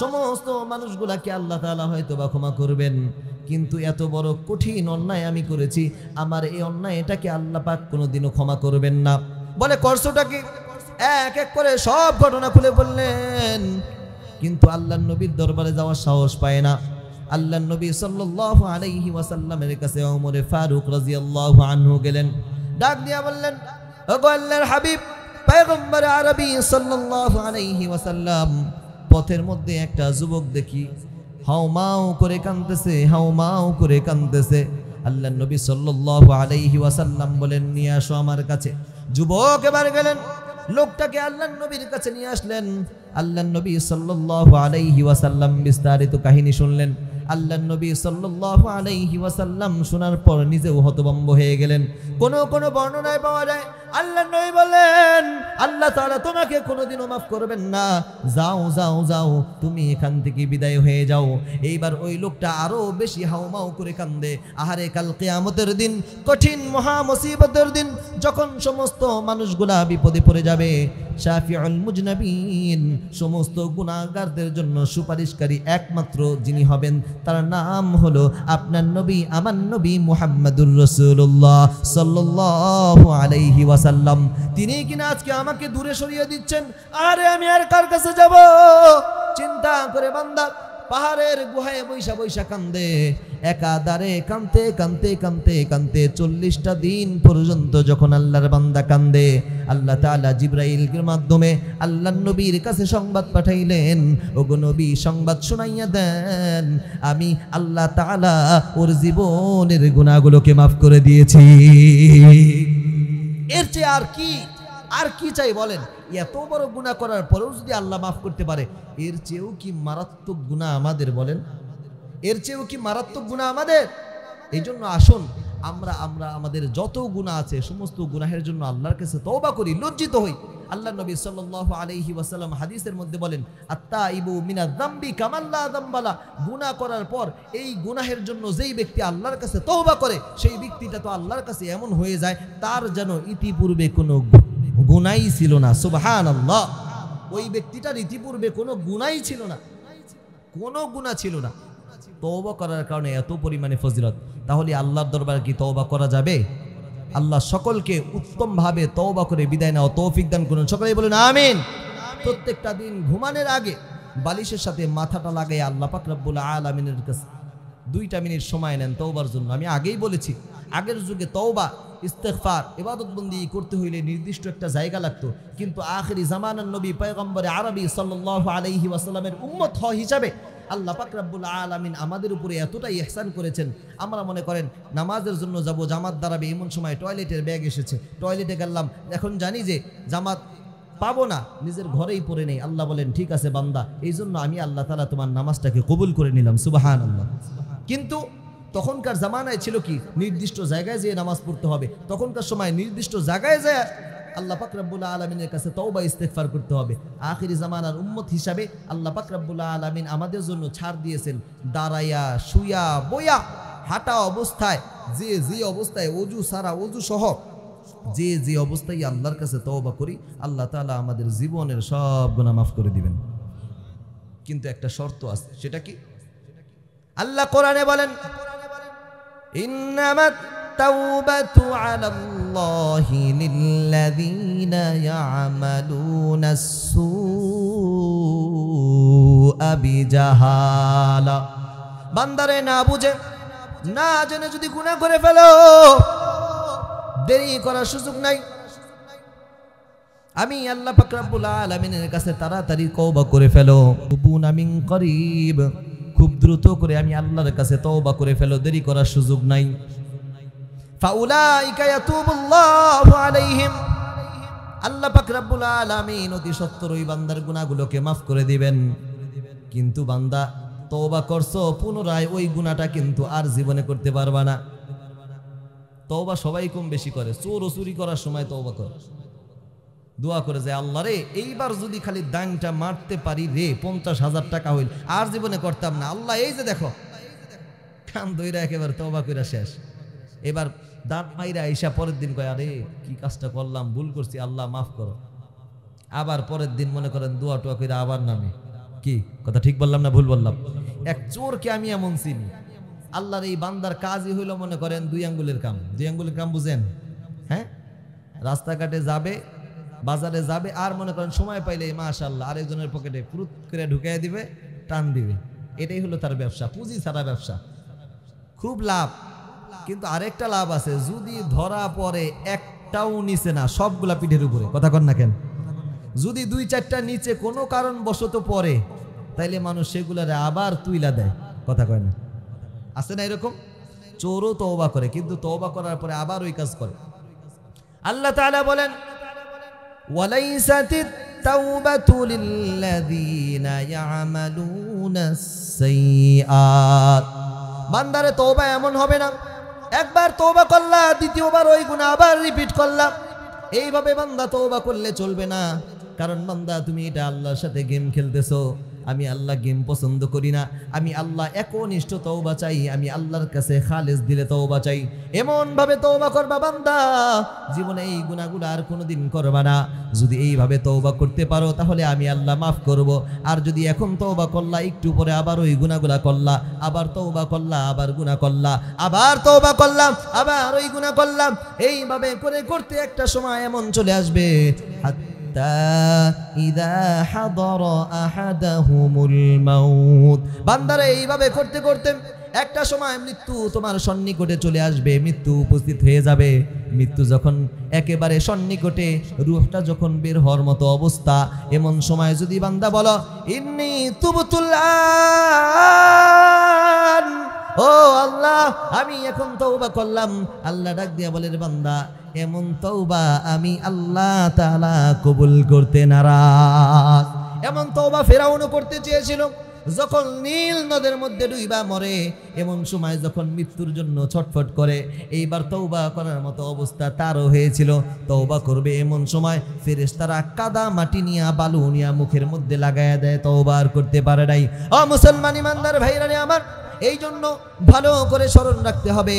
সমস্ত মানুষগুলাকে আল্লাহ তাআলা হয়তো বা ক্ষমা করবেন, কিন্তু এত বড় কঠিন অন্যায় আমি করেছি, আমার এই অন্যায় এটাকে আল্লাহ পাক কোনোদিনও ক্ষমা করবেন না। বলে, করছোটা কি? এক এক করে সব ঘটনা খুলে বললেন, কিন্তু আল্লাহর নবীর দরবারে যাওয়ার সাহস পায় না। আল্লাহর নবী সাল্লাল্লাহু আলাইহি ওয়াসাল্লামের কাছে ওমর ফারুক রাদিয়াল্লাহু আনহু গেলেন, ডাক দিয়া বললেন, ওগো আল্লাহর হাবিব পয়গম্বর আরবি সাল্লাল্লাহু আলাইহি ওয়াসাল্লাম, পথের মধ্যে একটা যুবক দেখি হাউমাউ করে কাঁদতেছে, হাউমাউ করে কাঁদতেছে। আল্লাহর নবী সাল্লাল্লাহু আলাইহি ওয়াসাল্লাম বলেন, নিয়ে আসো আমার কাছে। যুবক এবার গেলেন, লোকটাকে আল্লাহর নবীর কাছে নিয়ে আসলেন। আল্লাহর নবী সাল্লাল্লাহু আলাইহি ওয়াসাল্লাম বিস্তারিত কাহিনী শুনলেন। আল্লাহর নবী সাল্লাল্লাহু আলাইহি ওয়াসাল্লাম শোনার পর নিজেও হতভম্ব হয়ে গেলেন। কোন কোন বর্ণনায় পাওয়া যায় আল্লাহর নবী বলেন, আল্লাহ তাআলা তোমাকে কোনোদিনও মাফ করবেন না, যাও যাও যাও, তুমি এখান থেকে বিদায় হয়ে যাও। এইবার ওই লোকটা আরো বেশি হাউমাউ করে কান্দে। আহারে, কাল কিয়ামতের দিন, কঠিন মহা মুসিবতের দিন, যখন সমস্ত মানুষগুলা বিপদে পড়ে যাবে, শাফিউল মুজনাবিন, সমস্ত গুনাহগারদের জন্য সুপারিশকারী একমাত্র যিনি হবেন, তার নাম হলো আপনার নবী, আমার নবী মুহাম্মদুর রাসূলুল্লাহ সাল্লাল্লাহু আলাইহি ওয়াসাল্লাম। তিনি কিনা আজকে আমাকে দূরে সরিয়ে দিচ্ছেন। আরে আমি আর কার কাছে যাব? চিন্তা করে বান্দা পাহাড়ের গুহায় বৈশা বৈশা কান্দে, একাধারে কানতে কানতে কানতে কানতে 40টা দিন পর্যন্ত যখন আল্লাহর বান্দা কান্দে, আল্লাহ তাআলা জিবরাইলের মাধ্যমে আল্লাহর নবীর কাছে সংবাদ পাঠাইলেন, ওগো নবী, সংবাদ শোনাইয়া দেন, আমি আল্লাহ তাআলা ওর জীবনের গুনাহগুলোকে মাফ করে দিয়েছি। এর চেয়ে আর কি চাই বলেন? এত বড় গুনাহ করার পরেও যদি আল্লাহ মাফ করতে পারে, এর চেয়েও কি মারাত্মক গুনাহ আমাদের বলেন? এর চেয়েও কি মারাত্মক গুনাহ আমাদের? এই জন্য আসুন আমরা আমাদের যত গুনাহ আছে সমস্ত গুনাহের জন্য আল্লাহর কাছে তওবা করি, লজ্জিত হই। আল্লাহ নবী সাল্লাল্লাহু আলাইহি ওয়াসাল্লাম হাদিসের মধ্যে বলেন, আত্তাইবু মিনায যামবি কামান লা যামবালা, গুনাহ করার পর এই গুনাহের জন্য যেই ব্যক্তি আল্লাহর কাছে তওবা করে, সেই ব্যক্তিটা তো আল্লাহর কাছে এমন হয়ে যায় তার যেন ইতিপূর্বে কোনো গুনাহই ছিল না। সুবহানাল্লাহ। ওই ব্যক্তিটার ইতিপূর্বে কোনো গুনাহই ছিল না, কোনো গুনাহ ছিল না। তওবা করার কারণে এত পরিমাণে ফজিলত। তাহলে আল্লাহর দরবারে কি তওবা করা যাবে? আল্লাহ সকলকে উত্তমভাবে তওবা করে বিদায় নেওয়া তৌফিক দান করুন। সকলেই বলুন আমিন। প্রত্যেকটা দিন ঘুমানোর আগে বালিশের সাথে মাথাটা লাগাই আল্লাহ পাক রব্বুল আলামিনের কাছে 2টা মিনিট সময় নেন তওবার জন্য। আমি আগেই বলেছি, আগের যুগে তওবা, ইস্তেগফার, ইবাদত বন্দি করতে হইলে নির্দিষ্ট একটা জায়গা লাগতো, কিন্তু আখিরি জামানার নবী পয়গম্বরে আরবি সাল্লাল্লাহু আলাইহি ওয়াসাল্লামের উম্মত হওয়া হিসাবে আল্লাহ পাক রব্বুল আলামিন আমাদের উপরে এতটাই ইহসান করেছেন। আমরা মনে করেন নামাজের জন্য যাব, জামাত দাঁড়াবে, এমন সময় টয়লেটের ব্যাগ এসেছে, টয়লেটে গেলাম, এখন জানি যে জামাত পাবো না, নিজের ঘরেই পড়ে নেই। আল্লাহ বলেন, ঠিক আছে বান্দা, এই জন্য আমি আল্লাহ তাআলা তোমার নামাজটাকে কবুল করে নিলাম। সুবহানাল্লাহ। কিন্তু তখনকার জামানায় ছিল কি, নির্দিষ্ট জায়গায় যেয়ে নামাজ পড়তে হবে। তখনকার সময় নির্দিষ্ট জায়গায় যায় আল্লাহ পাক রব্বুল আলামিনের কাছে তওবা ইস্তেগফার করতে হবে। আখিরি জামানার উম্মত হিসাবে আল্লাহ পাক রব্বুল আলামিন আমাদের জন্য ছাড় দিয়েছেন, দাঁড়াইয়া, শুয়া, বইয়া, হাঁটা অবস্থায়, যে অবস্থায়, অজু সারা, অজু সহ যে অবস্থায় আল্লাহর কাছে তওবা করি, আল্লাহ তাআলা আমাদের জীবনের সব গুনাহ মাফ করে দিবেন। কিন্তু একটা শর্ত আছে, সেটা কি? আল্লাহ কোরআনে বলেন, ইন্নামাত তাওবাতু আলাল্লাহি লিল্লাযীনা ইয়ামালুনাস সুআ বিজাহালা। বান্দারে না বুঝে না জেনে যদি গুনাহ করে ফেলো, দেরি করার সুযোগ নাই। আমি আল্লাহ পাক রব্বুল আলামিনের কাছে তাড়াতাড়ি তওবা করে ফেলো। তুবুনা মিন করিব, খুব দ্রুত করে আমি আল্লাহর কাছে তওবা করে ফেলো, দেরি করার সুযোগ নাই। ফাউলাইকা ইয়াতুবুল্লাহু আলাইহিম, আল্লাহ পাক রব্বুল আলামিন অতি সত্বর ওই বান্দার গুনাহগুলোকে মাফ করে দিবেন। কিন্তু বান্দা তওবা করছো, পুনরায় ওই গুনাহটা কিন্তু আর জীবনে করতে পারবা না। তওবা সবাই কম বেশি করে, চোর চুরি করার সময় তওবা করে, দোয়া করে যে আল্লাহ রে, এইবার যদি খালি দাংটা মারতে পারি রে, 50,000 টাকা হইল, আর জীবনে করতাম না। আল্লাহ এই যে দেখো, কান ধইরা একেবারে তওবা কইরা শেষ। এবার দাঁত মাইরা আইসা পরের দিন কয়, আরে কি কাজটা করলাম, ভুল করছি, আল্লাহ মাফ করো। আবার পরের দিন মনে করেন দোয়া টোয়া কইরা আবার নামে। কি কথা ঠিক বললাম না ভুল বললাম? এক চোরকে আমি এমন চিনি, আল্লাহর এই বান্দার কাজই হইল মনে করেন 2 আঙ্গুলের কাম। 2 আঙ্গুলের কাম বুঝেন? হ্যাঁ, রাস্তাঘাটে যাবে, বাজারে যাবে, আর মনে করেন সময় পাইলে মাশাআল্লাহ আরেকজনের পকেটে ফুরুত করে ঢুকাই দিবে, টান দিবে। এটাই হলো তার ব্যবসা, পুঁজি ছাড়া ব্যবসা, খুব লাভ। কিন্তু আরেকটা লাভ আছে, যদি ধরা পড়ে একটাও নিচে না, সবগুলা পিঠের উপরে। কথা কন না কেন? যদি 2-4টা নিচে কোনো কারণ বশত পড়ে, তাইলে মানুষ সেগুলারে আবার তুইলা দেয়। কথা কয় না? আছে না এরকম? চোরও তওবা করে, কিন্তু তওবা করার পরে আবার ওই কাজ করে। আল্লাহ তাআলা বলেন, ওয়ালাইসাতিত তাওবাতু লিল্লাযীনা ইয়ামালুনাস সাইয়্যাত। বান্দারে তওবা এমন হবে না একবার তওবা করলা দ্বিতীয়বার ওই গুনাহ আবার রিপিট করলা, এইভাবে বান্দা তওবা করলে চলবে না। কারণ বান্দা তুমি এটা আল্লাহর সাথে গেম খেলতেছো। আমি আল্লাহ গেম পছন্দ করি না, আমি আল্লাহ একনিষ্ঠ তওবা চাই, আমি আল্লাহর কাছে খালেস দিলে তওবা চাই। এমন ভাবে তওবা করবা বান্দা জীবনে এই গুনাহগুলো আর কোনোদিন করবা না। যদি এইভাবে তওবা করতে পারো তাহলে আমি আল্লাহ মাফ করব। আর যদি এখন তওবা করলা একটু পরে আবার ওই গুনাহগুলা করলা, আবার তওবা করলা আবার গুনাহ করলা, আবার তওবা করলাম আবার ওই গুনাহ করলাম, এইভাবে করে করতে একটা সময় এমন চলে আসবে ইদা হাদর আহাদাহুমুল মাউত। বান্দারে এইভাবে করতে করতে একটা সময় মৃত্যু তোমার সন্নিকটে চলে আসবে, মৃত্যু উপস্থিত হয়ে যাবে। মৃত্যু যখন একেবারে সন্নিকটে, রূহটা যখন বের হওয়ার মতো অবস্থা, এমন সময় যদি বান্দা বলো ইন্নী তুবতুল আন, ও আল্লাহ আমি এখন তওবা করলাম, আল্লাহ ডাক দিয়া বলে বান্দা এমন তওবা আমি আল্লাহ তাআলা কবুল করতে নারাজ। এমন তওবা ফেরাউনও করতে চেয়েছিল যখন নীল নদের মধ্যে ডুইবা মরে, এমন সময় যখন মৃত্যুর জন্য ছটফট করে, এইবার তওবা করার মতো অবস্থা তারও হয়েছিল। তওবা করবে এমন সময় ফেরেশতারা কাদা মাটি নিয়া বালু নিয়া মুখের মধ্যে লাগায়া দেয়, তওবা আর করতে পারে নাই। ও মুসলমান ইমানদার ভাইরা আমার, এই জন্য ভালো করে স্মরণ রাখতে হবে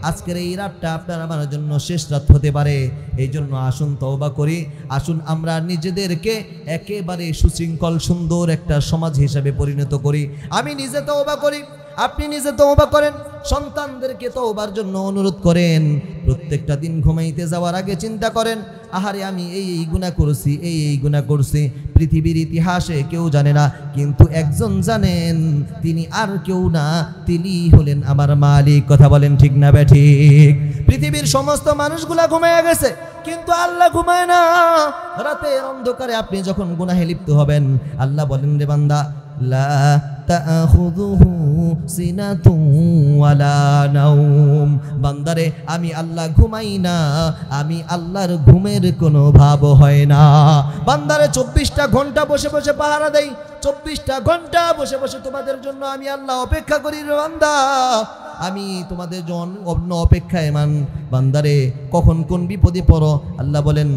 আজকের এই রাতটা আপনার আমার জন্য শেষ রাত হতে পারে। এই জন্য আসুন তওবা করি, আসুন আমরা নিজেদেরকে একেবারে সুশৃঙ্খল সুন্দর একটা সমাজ হিসাবে পরিণত করি। আমি নিজে তওবা করি, আপনি নিজে তওবা করেন, সন্তানদেরকে তওবার জন্য অনুরোধ করেন। প্রত্যেকটা দিন ঘুমাইতে যাওয়ার আগে চিন্তা করেন, আহারে আমি এই গুনাহ করছি, এই গুনাহ করছি। পৃথিবীর ইতিহাসে কেউ জানে না, কিন্তু একজন জানেন, তিনি আর কেউ না, তিনি হলেন আমার মালিক। কথা বলেন ঠিক না বেঠিক? পৃথিবীর সমস্ত মানুষগুলা ঘুমায় গেছে, কিন্তু আল্লাহ ঘুমায় না। রাতের অন্ধকারে আপনি যখন গুনাহে লিপ্ত হবেন, আল্লাহ বলেন রে বান্দা লা তাখুযুহু সিনাতুন ওয়ালা নাওম। বান্দারে আমি আল্লাহ ঘুমাই না, আমি আল্লাহর ঘুমের কোনো ভাব হয় না। বান্দারে 24টা ঘন্টা বসে বসে পাহারা দেই, 24টা ঘন্টা বসে বসে তোমাদের জন্য আমি আল্লাহ অপেক্ষা করি রে বান্দা। আমি তোমাদের জন্য অপেক্ষায় বান্দারে কখন কোন বিপদে পড়ো। আল্লাহ বলেন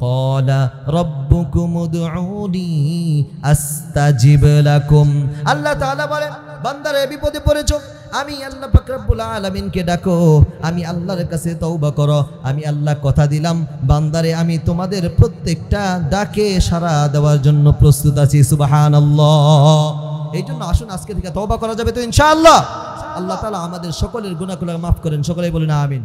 ক্বালা রাব্বুকুম উদউনি আস্তাজিব লাকুম। আল্লাহ তাআলা বলেন বান্দারে বিপদে পড়েছো, আমি আল্লাহ পাক রব্বুল আলামিনকে ডাকো, আমি আল্লাহর কাছে তওবা করো। আমি আল্লাহ কথা দিলাম বান্দারে আমি তোমাদের প্রত্যেকটা ডাকে সাড়া দেওয়ার জন্য প্রস্তুত আছি। সুবহানাল্লাহ। এই জন্য আসুন আজকে থেকে তওবা করা যাবে তো ইনশাআল্লাহ। আল্লাহ তাআলা আমাদের সকলের গুনাহগুলো মাফ করেন, সকলেই বলেন আমিন।